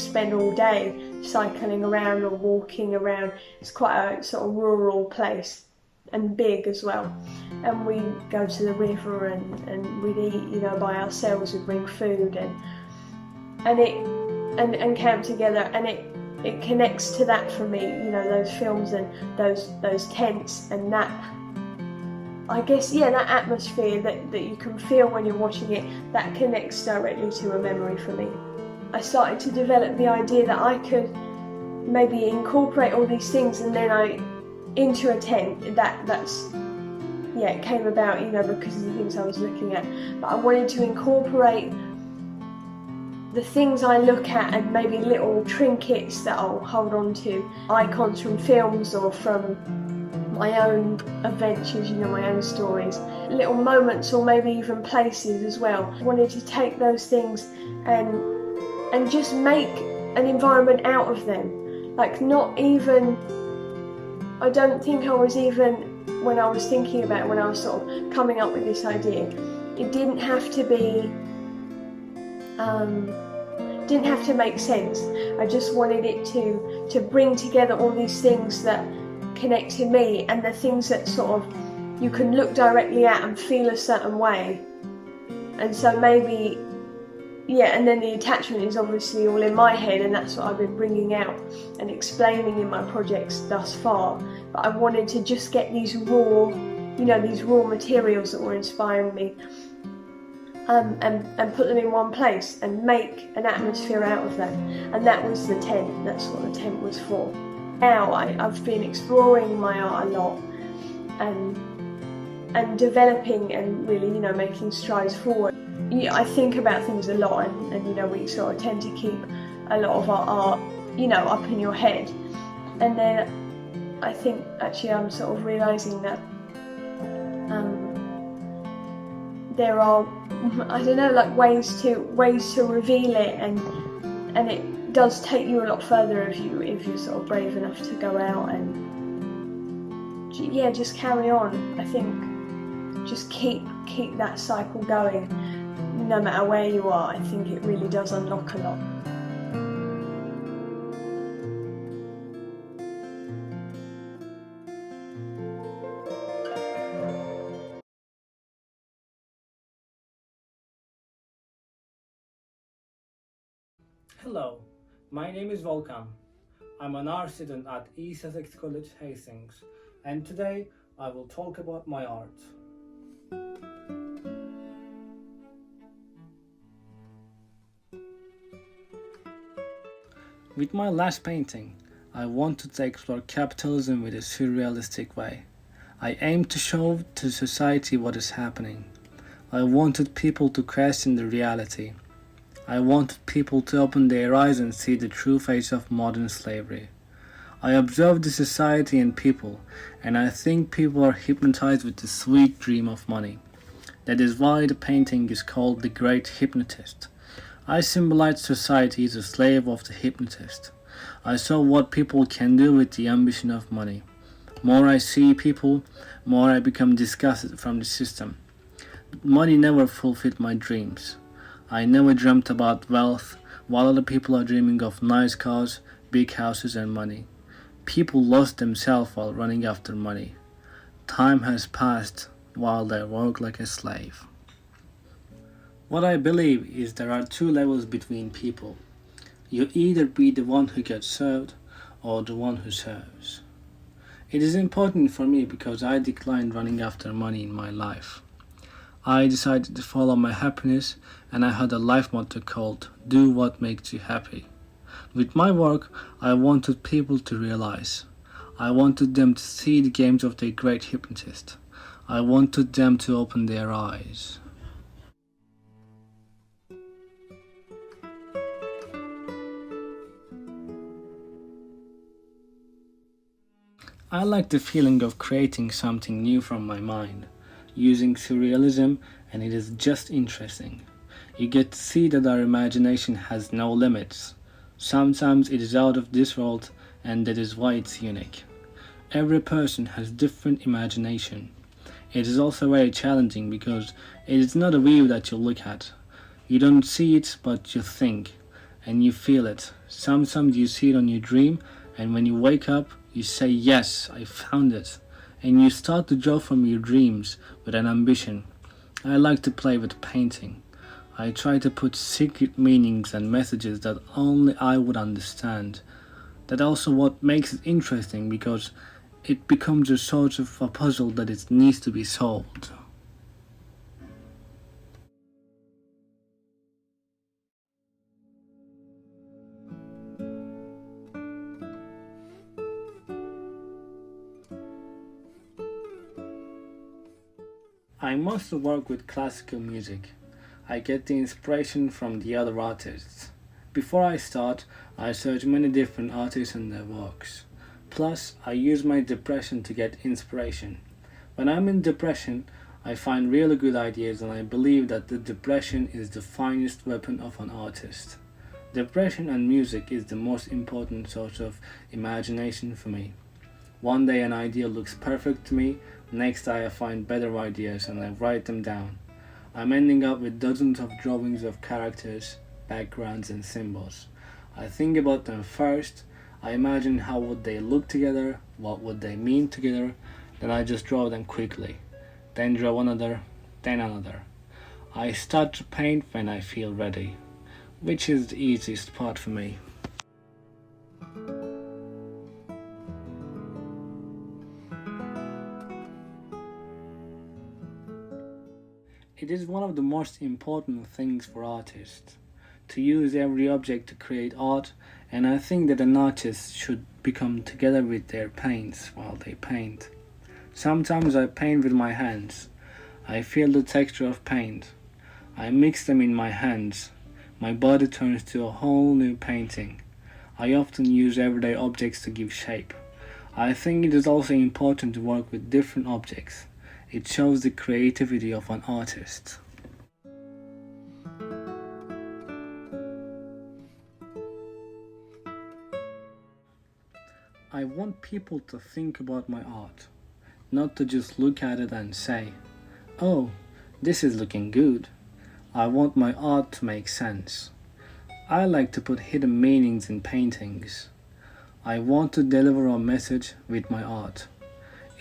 spend all day cycling around or walking around. It's quite a sort of rural place, and big as well, and we go to the river and we'd eat, you know, by ourselves. We'd bring food and camp together, and it connects to that for me, you know, those films and those tents and that, I guess, yeah, that atmosphere that you can feel when you're watching it, that connects directly to a memory for me. I started to develop the idea that I could maybe incorporate all these things and then into a tent. That's it came about, because of the things I was looking at. But I wanted to incorporate the things I look at and maybe little trinkets that I'll hold on to, icons from films or from my own adventures, my own stories, little moments or maybe even places as well. I wanted to take those things and just make an environment out of them. Like, not even, I don't think I was even, when I was thinking about it, when I was sort of coming up with this idea, it didn't have to be, didn't have to make sense. I just wanted it to bring together all these things that connect to me, and the things that sort of you can look directly at and feel a certain way. And so maybe, and then the attachment is obviously all in my head, and that's what I've been bringing out and explaining in my projects thus far. But I wanted to just get these raw, these raw materials that were inspiring me, and put them in one place and make an atmosphere out of that. And that was the tent. That's what the tent was for. Now I've been exploring my art a lot and developing and really, making strides forward. I think about things a lot, and we sort of tend to keep a lot of our art, up in your head. And then I think actually I'm sort of realising that there are, I don't know, like ways to reveal it, and it does take you a lot further if you're sort of brave enough to go out and just carry on. I think just keep that cycle going, no matter where you are. I think it really does unlock a lot. Hello, my name is Volkan. I'm an art student at ESCH College Hastings, and today I will talk about my art. With my last painting, I wanted to explore capitalism with a surrealistic way. I aimed to show to society what is happening. I wanted people to question the reality. I wanted people to open their eyes and see the true face of modern slavery. I observed the society and people, and I think people are hypnotized with the sweet dream of money. That is why the painting is called The Great Hypnotist. I symbolize society as a slave of the hypnotist. I saw what people can do with the ambition of money. More I see people, more I become disgusted from the system. But money never fulfilled my dreams. I never dreamt about wealth, while other people are dreaming of nice cars, big houses and money. People lost themselves while running after money. Time has passed while they work like a slave. What I believe is there are two levels between people. You either be the one who gets served or the one who serves. It is important for me because I declined running after money in my life. I decided to follow my happiness, and I had a life motto called "Do what makes you happy." With my work, I wanted people to realize. I wanted them to see the games of the great hypnotist. I wanted them to open their eyes. I like the feeling of creating something new from my mind, using surrealism, and it is just interesting. You get to see that our imagination has no limits. Sometimes it is out of this world, and that is why it's unique. Every person has different imagination. It is also very challenging because it is not a view that you look at. You don't see it, but you think, and you feel it. Sometimes you see it on your dream, and when you wake up, you say, "Yes, I found it." And you start to draw from your dreams with an ambition. I like to play with painting. I try to put secret meanings and messages that only I would understand. That's also what makes it interesting, because it becomes a sort of a puzzle that it needs to be solved. I mostly work with classical music. I get the inspiration from the other artists. Before I start, I search many different artists and their works. Plus, I use my depression to get inspiration. When I'm in depression, I find really good ideas, and I believe that the depression is the finest weapon of an artist. Depression and music is the most important source of imagination for me. One day an idea looks perfect to me, next day I find better ideas and I write them down. I'm ending up with dozens of drawings of characters, backgrounds and symbols. I think about them first, I imagine how would they look together, what would they mean together, then I just draw them quickly. Then draw another, then another. I start to paint when I feel ready, which is the easiest part for me. It is one of the most important things for artists, to use every object to create art, and I think that an artist should become together with their paints while they paint. Sometimes I paint with my hands. I feel the texture of paint. I mix them in my hands. My body turns to a whole new painting. I often use everyday objects to give shape. I think it is also important to work with different objects. It shows the creativity of an artist. I want people to think about my art, not to just look at it and say, "Oh, this is looking good." I want my art to make sense. I like to put hidden meanings in paintings. I want to deliver a message with my art.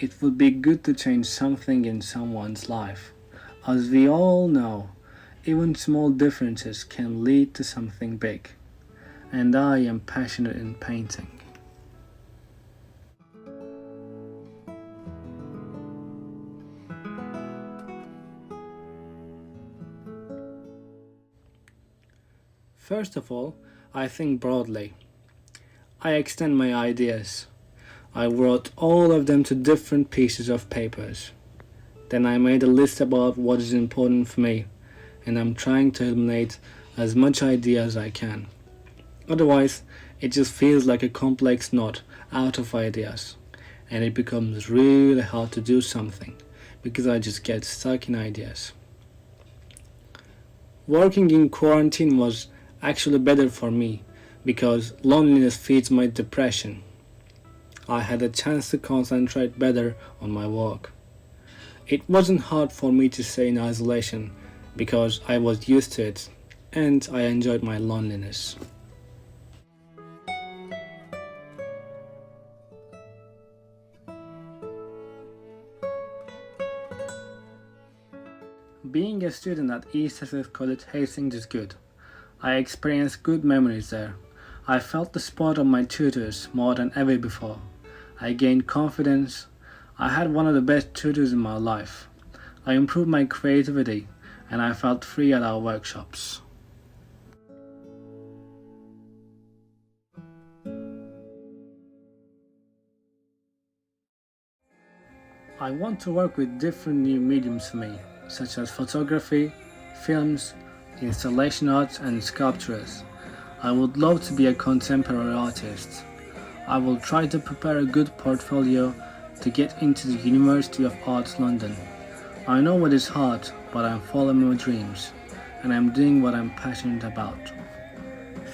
It would be good to change something in someone's life. As we all know, even small differences can lead to something big. And I am passionate in painting. First of all, I think broadly. I extend my ideas. I wrote all of them to different pieces of papers. Then I made a list about what is important for me, and I'm trying to eliminate as much idea as I can. Otherwise, it just feels like a complex knot out of ideas, and it becomes really hard to do something, because I just get stuck in ideas. Working in quarantine was actually better for me, because loneliness feeds my depression. I had a chance to concentrate better on my work. It wasn't hard for me to stay in isolation because I was used to it and I enjoyed my loneliness. Being a student at ESCH College Hastings is good. I experienced good memories there. I felt the support of my tutors more than ever before. I gained confidence. I had one of the best tutors in my life. I improved my creativity and I felt free at our workshops. I want to work with different new mediums for me, such as photography, films, installation art and sculptures. I would love to be a contemporary artist. I will try to prepare a good portfolio to get into the University of Arts London. I know it is hard, but I'm following my dreams, and I'm doing what I'm passionate about.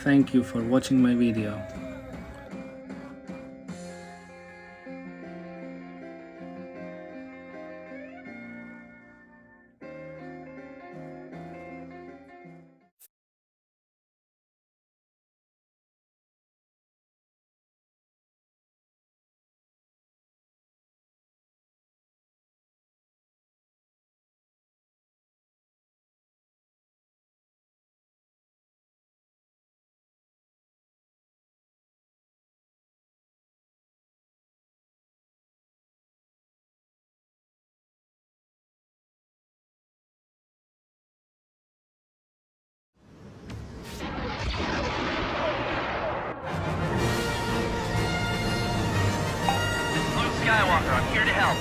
Thank you for watching my video. Skywalker, I'm here to help.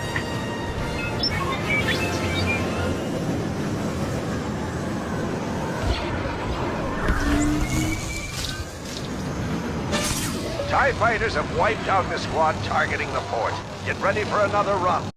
TIE fighters have wiped out the squad targeting the port. Get ready for another run.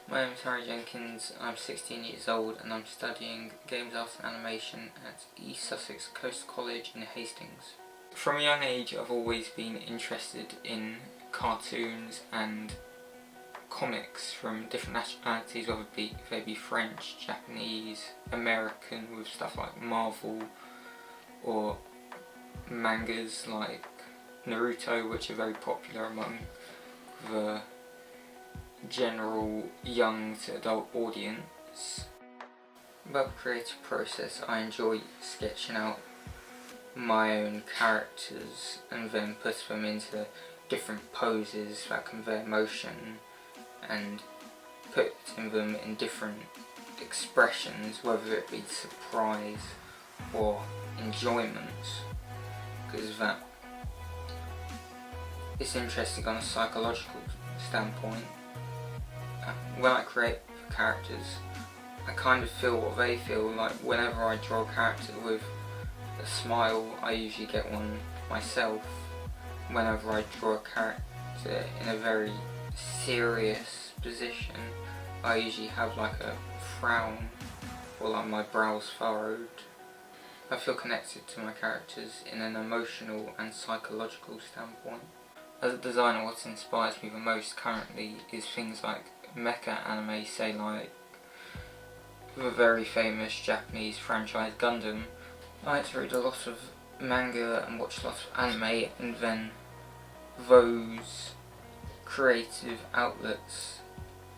My name is Harry Jenkins, I'm 16 years old and I'm studying Games Arts and Animation at East Sussex Coast College in Hastings. From a young age I've always been interested in cartoons and comics from different nationalities, whether they be French, Japanese, American, with stuff like Marvel, or mangas like Naruto, which are very popular among the general young to adult audience. About the creative process, I enjoy sketching out my own characters and then put them into different poses that convey emotion and putting them in different expressions, whether it be surprise or enjoyment, because that it's interesting on a psychological standpoint. When I create characters, I kind of feel what they feel. Like whenever I draw a character with a smile, I usually get one myself. Whenever I draw a character in a very serious position, I usually have like a frown or like my brows furrowed. I feel connected to my characters in an emotional and psychological standpoint. As a designer, what inspires me the most currently is things like mecha anime, say like the very famous Japanese franchise Gundam. I like to read a lot of manga and watch a lot of anime, and then those creative outlets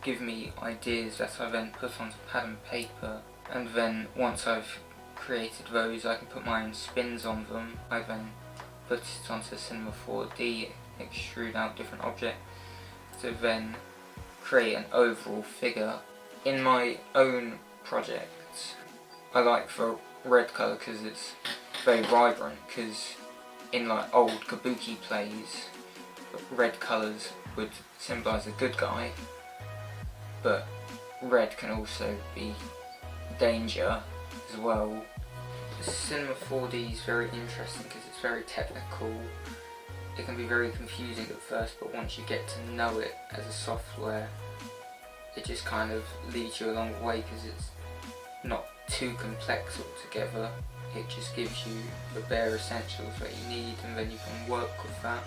give me ideas that I then put onto pad and paper, and then once I've created those I can put my own spins on them. I then put it onto Cinema 4D, extrude out different objects to then create an overall figure. In my own project, I like the red colour because it's very vibrant, because in like old kabuki plays, red colours would symbolise a good guy, but red can also be danger as well. Cinema 4D is very interesting because it's very technical. It can be very confusing at first, but once you get to know it as a software, it just kind of leads you along the way because it's not too complex altogether. It just gives you the bare essentials that you need, and then you can work with that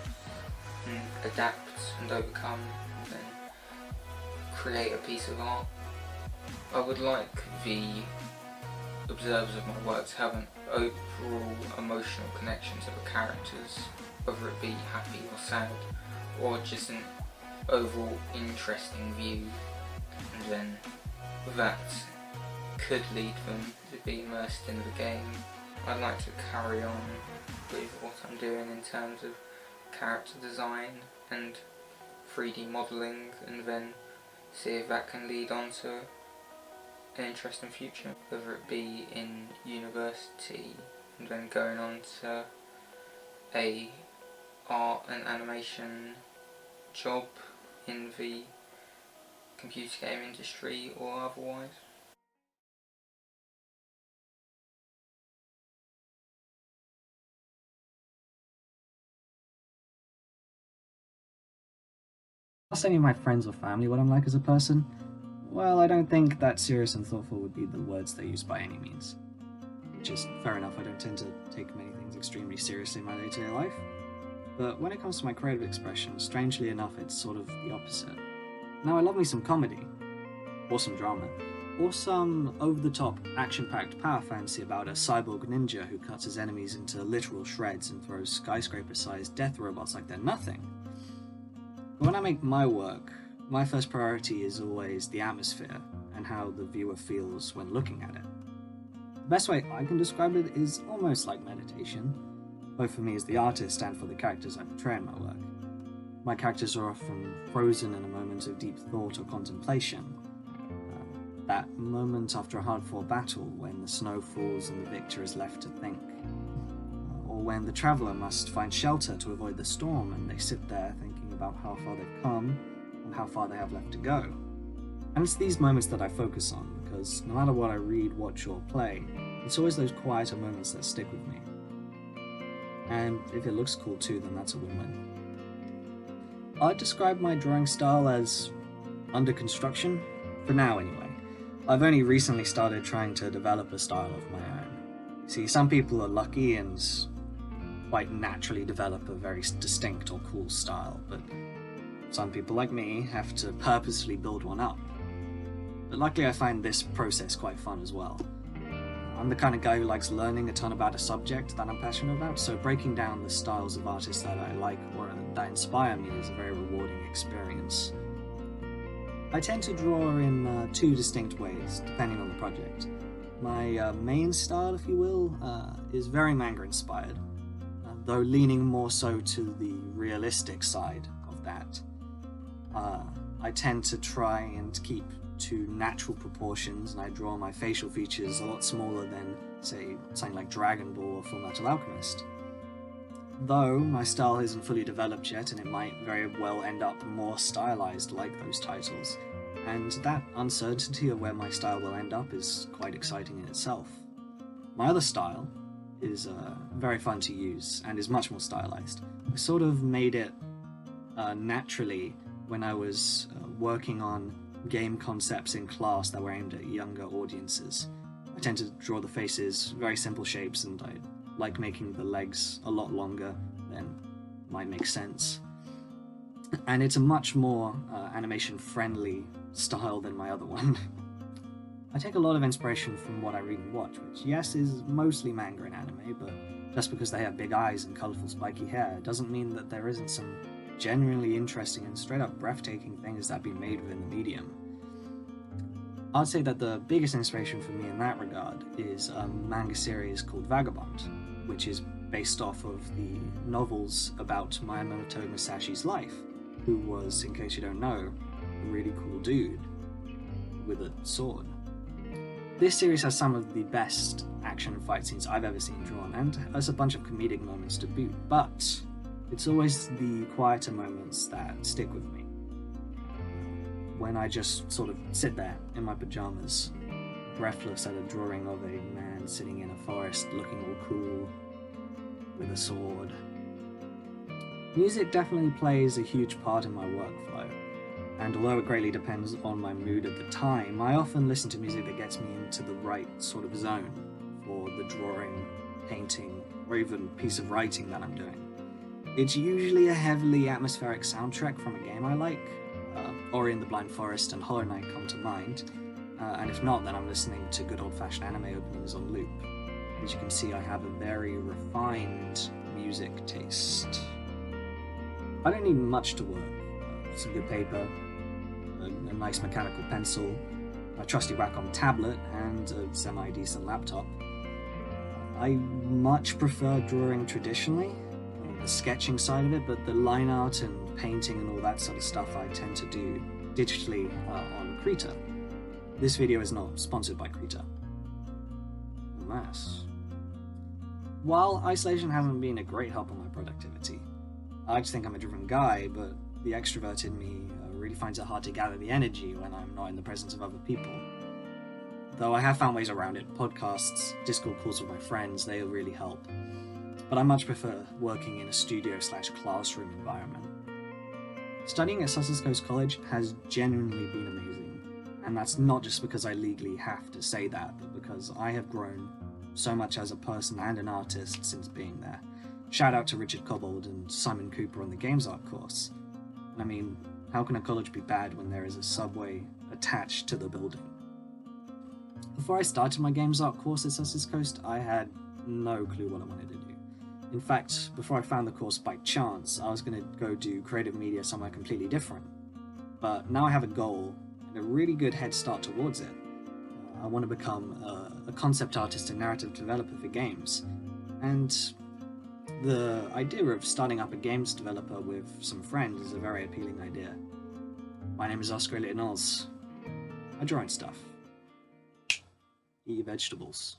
and adapt and overcome and then create a piece of art. I would like the observers of my work to have an overall emotional connection to the characters, whether it be happy or sad, or just an overall interesting view, and then that could lead them to be immersed in the game. I'd like to carry on with what I'm doing in terms of character design and 3D modelling, and then see if that can lead on to an interesting future, whether it be in university and then going on to a art and animation job in the computer game industry or otherwise. Ask any of my friends or family what I'm like as a person, well, I don't think that serious and thoughtful would be the words they use by any means. Which is fair enough, I don't tend to take many things extremely seriously in my day-to-day life. But when it comes to my creative expression, strangely enough, it's sort of the opposite. Now, I love me some comedy, or some drama, or some over-the-top, action-packed power fantasy about a cyborg ninja who cuts his enemies into literal shreds and throws skyscraper-sized death robots like they're nothing. But when I make my work, my first priority is always the atmosphere and how the viewer feels when looking at it. The best way I can describe it is almost like meditation, both for me as the artist and for the characters I portray in my work. My characters are often frozen in a moment of deep thought or contemplation. That moment after a hard-fought battle when the snow falls and the victor is left to think. Or when the traveller must find shelter to avoid the storm and they sit there thinking about how far they've come and how far they have left to go. And it's these moments that I focus on, because no matter what I read, watch or play, it's always those quieter moments that stick with me. And if it looks cool too, then that's a win-win. I'd describe my drawing style as under construction, For now, anyway. I've only recently started trying to develop a style of my own. See, some people are lucky and quite naturally develop a very distinct or cool style, but some people like me have to purposefully build one up. But luckily I find this process quite fun as well. I'm the kind of guy who likes learning a ton about a subject that I'm passionate about, so breaking down the styles of artists that I like or that inspire me is a very rewarding experience. I tend to draw in two distinct ways, depending on the project. My main style, if you will, is very manga inspired, though leaning more so to the realistic side of that. I tend to try and keep to natural proportions, and I draw my facial features a lot smaller than, say, something like Dragon Ball or Fullmetal Alchemist. Though my style isn't fully developed yet, and it might very well end up more stylized like those titles, and that uncertainty of where my style will end up is quite exciting in itself. My other style is very fun to use and is much more stylized. I sort of made it naturally when I was working on game concepts in class that were aimed at younger audiences. I tend to draw the faces very simple shapes, and I like making the legs a lot longer than might make sense. And it's a much more animation friendly style than my other one. I take a lot of inspiration from what I read and watch, which yes is mostly manga and anime, but just because they have big eyes and colourful spiky hair doesn't mean that there isn't some genuinely interesting and straight up breathtaking things that have been made within the medium. I'd say that the biggest inspiration for me in that regard is a manga series called Vagabond, which is based off of the novels about Miyamoto Musashi's life, who was, in case you don't know, a really cool dude with a sword. This series has some of the best action fight scenes I've ever seen drawn, and has a bunch of comedic moments to boot, but it's always the quieter moments that stick with me. When I just sort of sit there in my pajamas, breathless at a drawing of a man sitting in a forest looking all cool with a sword. Music definitely plays a huge part in my workflow, and although it greatly depends on my mood at the time, I often listen to music that gets me into the right sort of zone for the drawing, painting, or even piece of writing that I'm doing. It's usually a heavily atmospheric soundtrack from a game I like. Ori and the Blind Forest and Hollow Knight come to mind, and if not, then I'm listening to good old-fashioned anime openings on loop. As you can see, I have a very refined music taste. I don't need much to work. Some good paper, a nice mechanical pencil, a trusty Wacom tablet, and a semi-decent laptop. I much prefer drawing traditionally, the sketching side of it, but the line art and painting and all that sort of stuff I tend to do digitally on Krita. This video is not sponsored by Krita. Alas. While isolation hasn't been a great help on my productivity, I just think I'm a driven guy, but the extrovert in me really finds it hard to gather the energy when I'm not in the presence of other people. Though I have found ways around it. Podcasts, Discord calls with my friends, they really help. But I much prefer working in a studio/classroom environment. Studying at Sussex Coast College has genuinely been amazing, and that's not just because I legally have to say that, but because I have grown so much as a person and an artist since being there. Shout out to Richard Cobbold and Simon Cooper on the Games Art course. I mean, how can a college be bad when there is a subway attached to the building? Before I started my Games Art course at Sussex Coast, I had no clue what I wanted to do. In fact, before I found the course by chance, I was going to go do creative media somewhere completely different. But now I have a goal and a really good head start towards it. I want to become a concept artist and narrative developer for games. And the idea of starting up a games developer with some friends is a very appealing idea. My name is Isocreation. I draw and stuff. Eat your vegetables.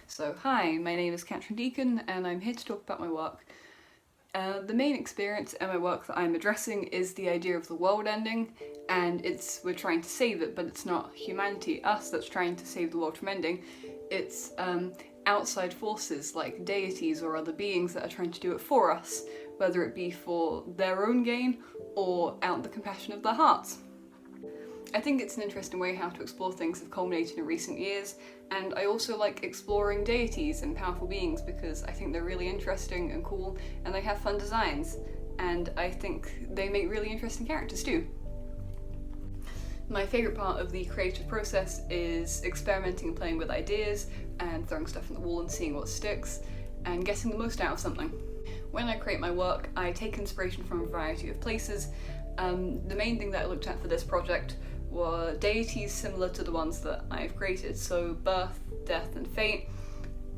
So hi, my name is Katrin Deacon and I'm here to talk about my work. The main experience in my work that I'm addressing is the idea of the world ending, and we're trying to save it, but it's not humanity, us, that's trying to save the world from ending. It's outside forces like deities or other beings that are trying to do it for us, whether it be for their own gain or out the compassion of their hearts. I think it's an interesting way how to explore things have culminated in recent years, and I also like exploring deities and powerful beings because I think they're really interesting and cool, and they have fun designs, and I think they make really interesting characters too. My favourite part of the creative process is experimenting and playing with ideas and throwing stuff on the wall and seeing what sticks and getting the most out of something. When I create my work, I take inspiration from a variety of places. The main thing that I looked at for this project were deities similar to the ones that I've created, so birth, death and fate.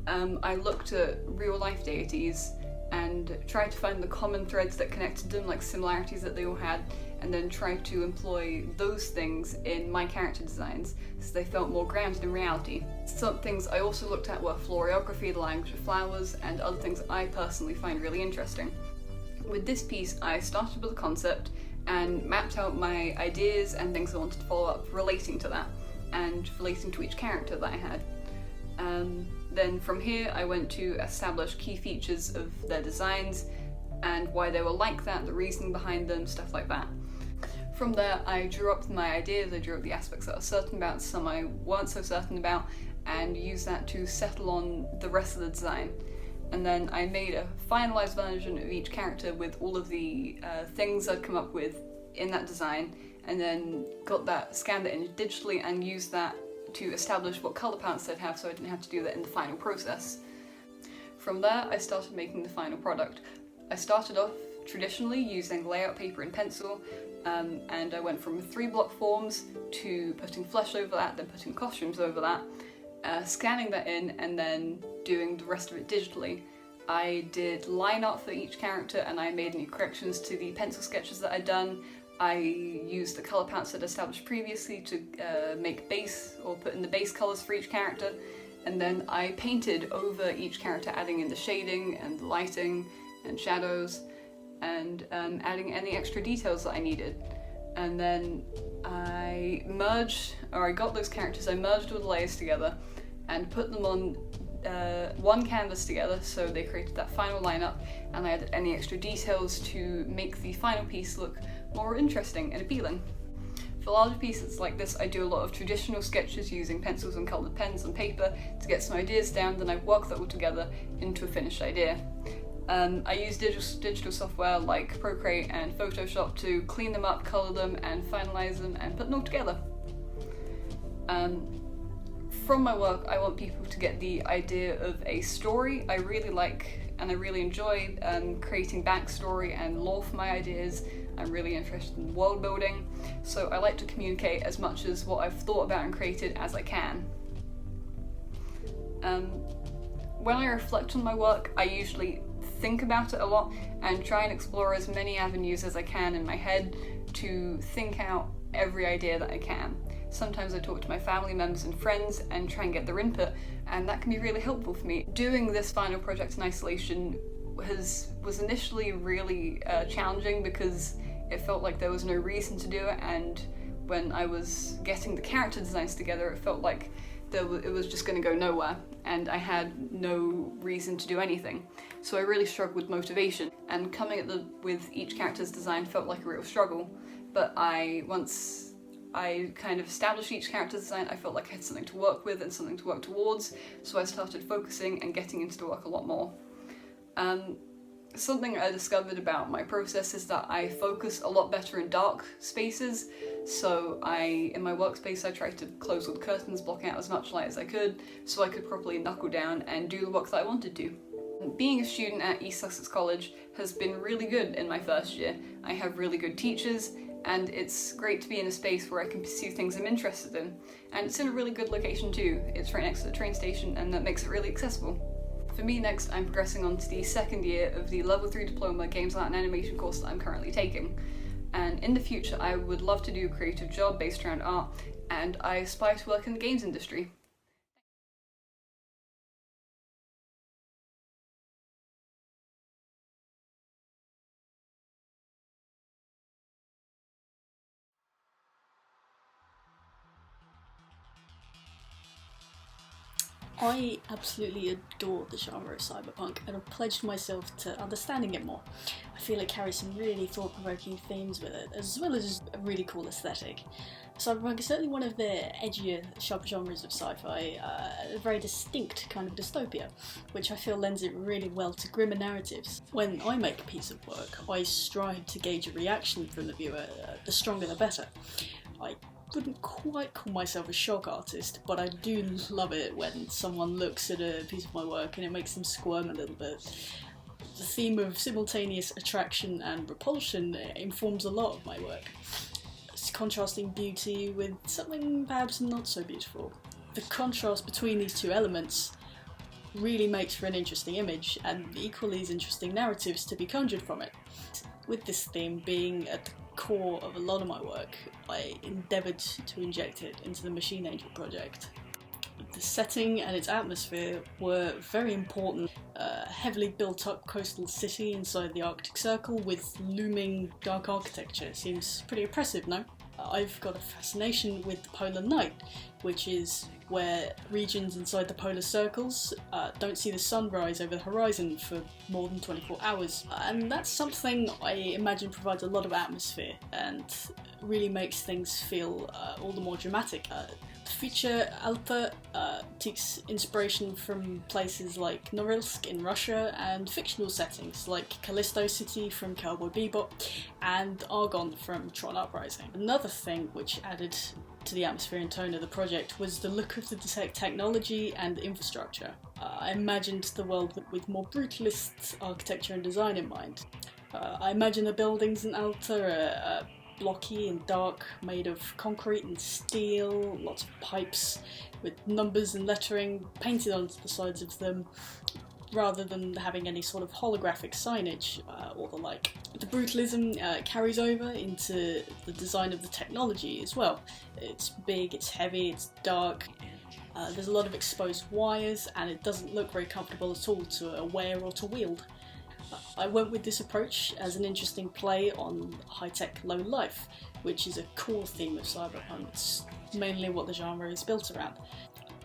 I looked at real life deities and tried to find the common threads that connected them, like similarities that they all had, and then tried to employ those things in my character designs so they felt more grounded in reality. Some things I also looked at were florography, the language of flowers, and other things I personally find really interesting. With this piece, I started with a concept and mapped out my ideas and things I wanted to follow up relating to that, and relating to each character that I had. Then from here I went to establish key features of their designs and why they were like that, the reasoning behind them, stuff like that. From there I drew up my ideas, I drew up the aspects that I was certain about, some I weren't so certain about, and used that to settle on the rest of the design. And then I made a finalised version of each character with all of the things I'd come up with in that design, and then scanned it in digitally and used that to establish what colour palettes they'd have so I didn't have to do that in the final process. From there I started making the final product. I started off traditionally using layout paper and pencil, and I went from 3-block forms to putting flesh over that, then putting costumes over that, scanning that in and then doing the rest of it digitally. I did line art for each character and I made any corrections to the pencil sketches that I'd done. I used the colour palettes that I'd established previously to make base or put in the base colours for each character, and then I painted over each character, adding in the shading and the lighting and shadows and adding any extra details that I needed. And then I got those characters, I merged all the layers together and put them on one canvas together, so they created that final lineup, and I added any extra details to make the final piece look more interesting and appealing. For larger pieces like this, I do a lot of traditional sketches using pencils and coloured pens and paper to get some ideas down, then I work that all together into a finished idea. I use digital software like Procreate and Photoshop to clean them up, colour them and finalise them and put them all together. From my work, I want people to get the idea of a story. I really like and I really enjoy creating backstory and lore for my ideas. I'm really interested in world building, so I like to communicate as much as what I've thought about and created as I can. When I reflect on my work, I usually think about it a lot and try and explore as many avenues as I can in my head to think out every idea that I can. Sometimes I talk to my family members and friends and try and get their input, and that can be really helpful for me. Doing this final project in isolation was initially really challenging because it felt like there was no reason to do it, and when I was getting the character designs together it felt like it was just going to go nowhere and I had no reason to do anything. So I really struggled with motivation, and coming at with each character's design felt like a real struggle, but once I kind of established each character's design, I felt like I had something to work with and something to work towards, so I started focusing and getting into the work a lot more. Something I discovered about my process is that I focus a lot better in dark spaces, so in my workspace I tried to close all the curtains, blocking out as much light as I could, so I could properly knuckle down and do the work that I wanted to. Being a student at ESCH College has been really good in my first year. I have really good teachers, and it's great to be in a space where I can pursue things I'm interested in. And it's in a really good location too. It's right next to the train station, and that makes it really accessible. For me next, I'm progressing on to the second year of the Level 3 Diploma Games Art and Animation course that I'm currently taking. And in the future, I would love to do a creative job based around art, and I aspire to work in the games industry. I absolutely adore the genre of cyberpunk and have pledged myself to understanding it more. I feel it carries some really thought-provoking themes with it, as well as a really cool aesthetic. Cyberpunk is certainly one of the edgier subgenres of sci-fi, a very distinct kind of dystopia, which I feel lends it really well to grimmer narratives. When I make a piece of work, I strive to gauge a reaction from the viewer, the stronger the better. I wouldn't quite call myself a shock artist, but I do love it when someone looks at a piece of my work and it makes them squirm a little bit. The theme of simultaneous attraction and repulsion informs a lot of my work. It's contrasting beauty with something perhaps not so beautiful. The contrast between these two elements really makes for an interesting image, and equally as interesting narratives to be conjured from it. With this theme being at the core of a lot of my work, I endeavoured to inject it into the Machine Angel project. The setting and its atmosphere were very important. A heavily built up coastal city inside the Arctic Circle with looming dark architecture seems pretty oppressive, no? I've got a fascination with the polar night, which is where regions inside the polar circles don't see the sun rise over the horizon for more than 24 hours. And that's something I imagine provides a lot of atmosphere and really makes things feel all the more dramatic. The feature Alta takes inspiration from places like Norilsk in Russia and fictional settings like Callisto City from Cowboy Bebop and Argonne from Tron Uprising. Another thing which added to the atmosphere and tone of the project was the look of the technology and infrastructure. I imagined the world with more brutalist architecture and design in mind. I imagine the buildings in Alta are blocky and dark, made of concrete and steel, lots of pipes with numbers and lettering painted onto the sides of them, rather than having any sort of holographic signage or the like. The brutalism carries over into the design of the technology as well. It's big, it's heavy, it's dark. There's a lot of exposed wires and it doesn't look very comfortable at all to wear or to wield. I went with this approach as an interesting play on high-tech low life, which is a core theme of cyberpunk. It's mainly what the genre is built around.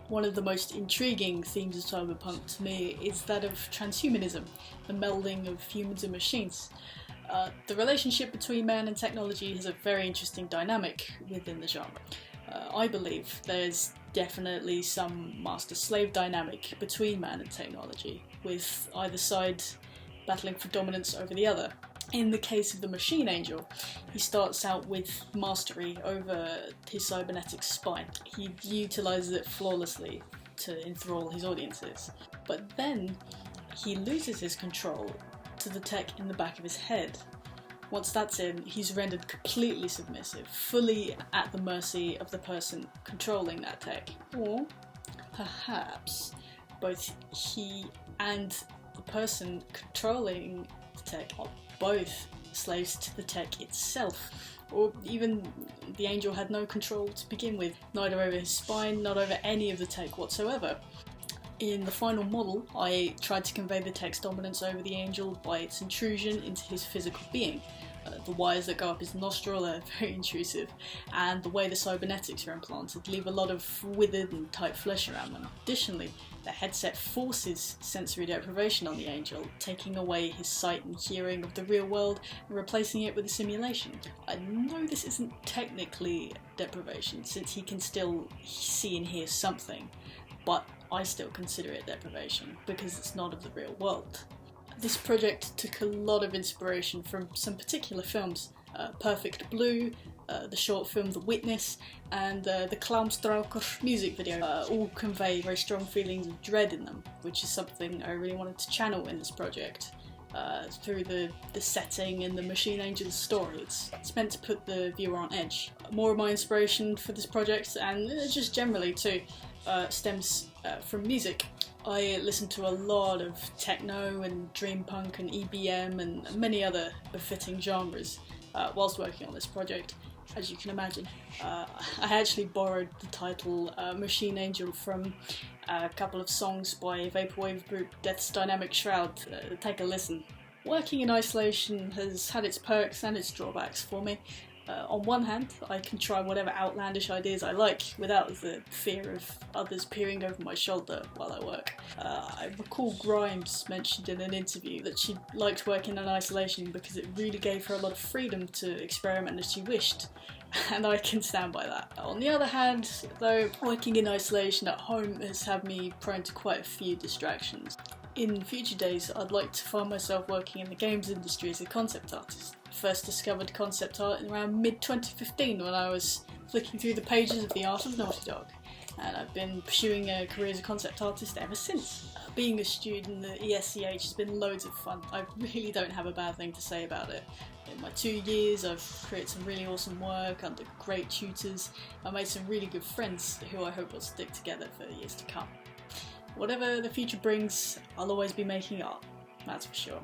One of the most intriguing themes of cyberpunk to me is that of transhumanism, the melding of humans and machines. The relationship between man and technology has a very interesting dynamic within the genre. I believe there's definitely some master-slave dynamic between man and technology, with either side battling for dominance over the other. In the case of the Machine Angel, he starts out with mastery over his cybernetic spine. He utilises it flawlessly to enthrall his audiences. But then he loses his control to the tech in the back of his head. Once that's in, he's rendered completely submissive, fully at the mercy of the person controlling that tech. Or perhaps both he and the person controlling the tech are both slaves to the tech itself. Or even the angel had no control to begin with, neither over his spine, not over any of the tech whatsoever. In the final model, I tried to convey the tech's dominance over the angel by its intrusion into his physical being. The wires that go up his nostril are very intrusive, and the way the cybernetics are implanted leave a lot of withered and tight flesh around them. Additionally, the headset forces sensory deprivation on the angel, taking away his sight and hearing of the real world and replacing it with a simulation. I know this isn't technically deprivation, since he can still see and hear something, but I still consider it deprivation because it's not of the real world. This project took a lot of inspiration from some particular films, Perfect Blue, the short film The Witness, and the Clownstrouker music video. All convey very strong feelings of dread in them, which is something I really wanted to channel in this project. Through the setting and the Machine Angel's story. It's meant to put the viewer on edge. More of my inspiration for this project, and just generally too, stems from music. I listen to a lot of techno and dream punk and EBM and many other befitting genres whilst working on this project, as you can imagine. I actually borrowed the title Machine Angel from a couple of songs by vaporwave group Death's Dynamic Shroud. Take a listen. Working in isolation has had its perks and its drawbacks for me. On one hand, I can try whatever outlandish ideas I like without the fear of others peering over my shoulder while I work. I recall Grimes mentioned in an interview that she liked working in isolation because it really gave her a lot of freedom to experiment as she wished, and I can stand by that. On the other hand, though, working in isolation at home has had me prone to quite a few distractions. In future days, I'd like to find myself working in the games industry as a concept artist. I first discovered concept art in around mid-2015 when I was flicking through the pages of The Art of Naughty Dog, and I've been pursuing a career as a concept artist ever since. Being a student at ESCH has been loads of fun. I really don't have a bad thing to say about it. In my 2 years, I've created some really awesome work under great tutors. I made some really good friends who I hope will stick together for the years to come. Whatever the future brings, I'll always be making art, that's for sure.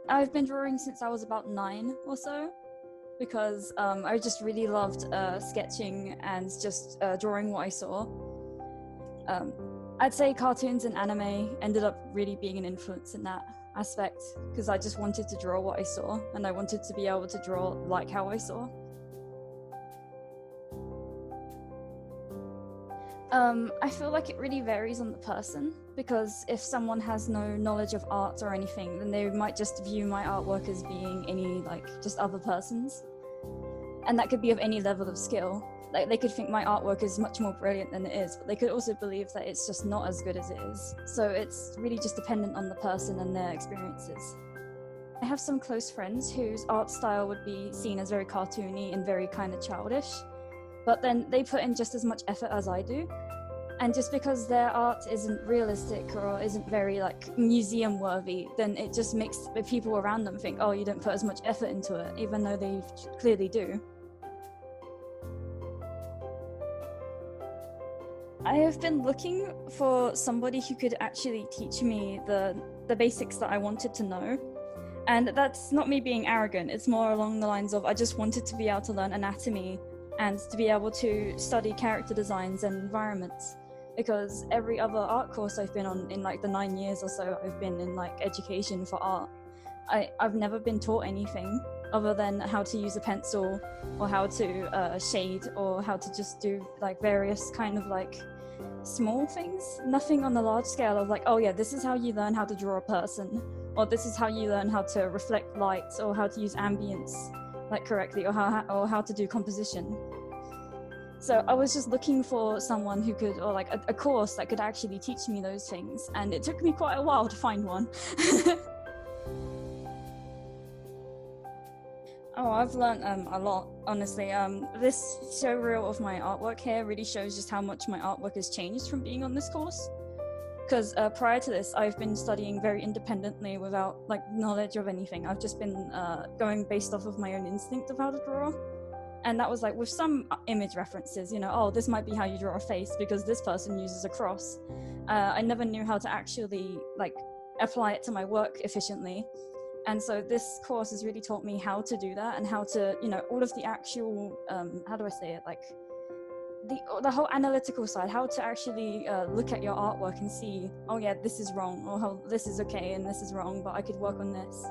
I've been drawing since I was about 9 or so, because I just really loved sketching and just drawing what I saw. I'd say cartoons and anime ended up really being an influence in that aspect, because I just wanted to draw what I saw, and I wanted to be able to draw like how I saw. I feel like it really varies on the person, because if someone has no knowledge of art or anything, then they might just view my artwork as being any, just other person's. And that could be of any level of skill. Like, they could think my artwork is much more brilliant than it is, but they could also believe that it's just not as good as it is. So it's really just dependent on the person and their experiences. I have some close friends whose art style would be seen as very cartoony and very kind of childish, but then they put in just as much effort as I do. And just because their art isn't realistic or isn't very museum worthy, then it just makes the people around them think, oh, you don't put as much effort into it, even though they clearly do. I have been looking for somebody who could actually teach me the basics that I wanted to know. And that's not me being arrogant, it's more along the lines of I just wanted to be able to learn anatomy and to be able to study character designs and environments. Because every other art course I've been on in the 9 years or so I've been in education for art, I've never been taught anything other than how to use a pencil or how to shade or how to just do various kind of small things. Nothing on the large scale of oh yeah, this is how you learn how to draw a person, or this is how you learn how to reflect light, or how to use ambience correctly, or how to do composition. So I was just looking for someone who could, or a course that could actually teach me those things, and it took me quite a while to find one. Oh, I've learned a lot, honestly. This showreel of my artwork here really shows just how much my artwork has changed from being on this course. Because prior to this, I've been studying very independently without knowledge of anything. I've just been going based off of my own instinct of how to draw. And that was with some image references, oh, this might be how you draw a face because this person uses a cross. I never knew how to actually apply it to my work efficiently. And so this course has really taught me how to do that and how to, all of the actual, how do I say it, the whole analytical side, how to actually look at your artwork and see, oh yeah, this is wrong, or how this is okay and this is wrong, but I could work on this.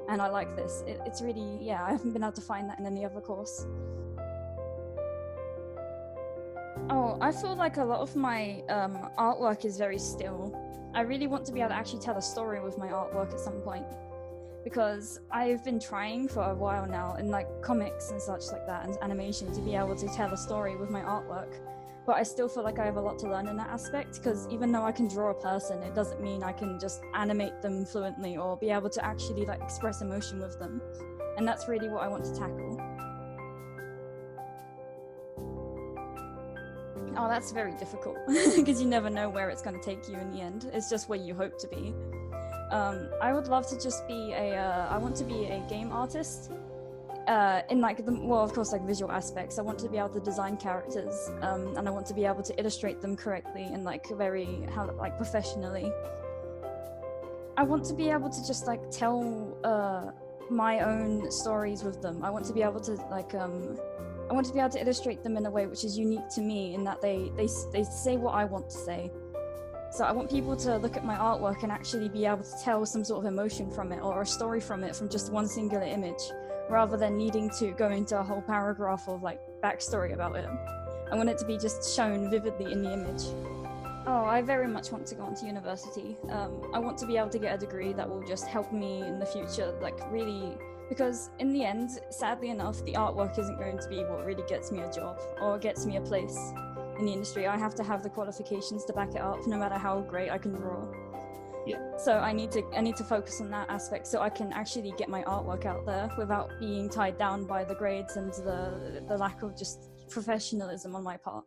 And I like this. It's really, yeah, I haven't been able to find that in any other course. Oh, I feel like a lot of my artwork is very still. I really want to be able to actually tell a story with my artwork at some point, because I've been trying for a while now in comics and such like that and animation to be able to tell a story with my artwork. But I still feel like I have a lot to learn in that aspect, because even though I can draw a person, it doesn't mean I can just animate them fluently or be able to actually express emotion with them. And that's really what I want to tackle. Oh, that's very difficult, because you never know where it's going to take you in the end. It's just where you hope to be. I would love to just be I want to be a game artist. in like of course, like visual aspects. I want to be able to design characters, and I want to be able to illustrate them correctly and like professionally. I want to be able to just like tell my own stories with them. I want to be able to I want to be able to illustrate them in a way which is unique to me, in that they say what I want to say. So I want people to look at my artwork and actually be able to tell some sort of emotion from it, or a story from it, from just one singular image, rather than needing to go into a whole paragraph of like backstory about it. I want it to be just shown vividly in the image. Oh, I very much want to go on to university. I want to be able to get a degree that will just help me in the future, like really, because in the end, sadly enough, the artwork isn't going to be what really gets me a job or gets me a place in the industry. I have to have the qualifications to back it up, no matter how great I can draw. Yeah. So I need to focus on that aspect, so I can actually get my artwork out there without being tied down by the grades and the lack of just professionalism on my part.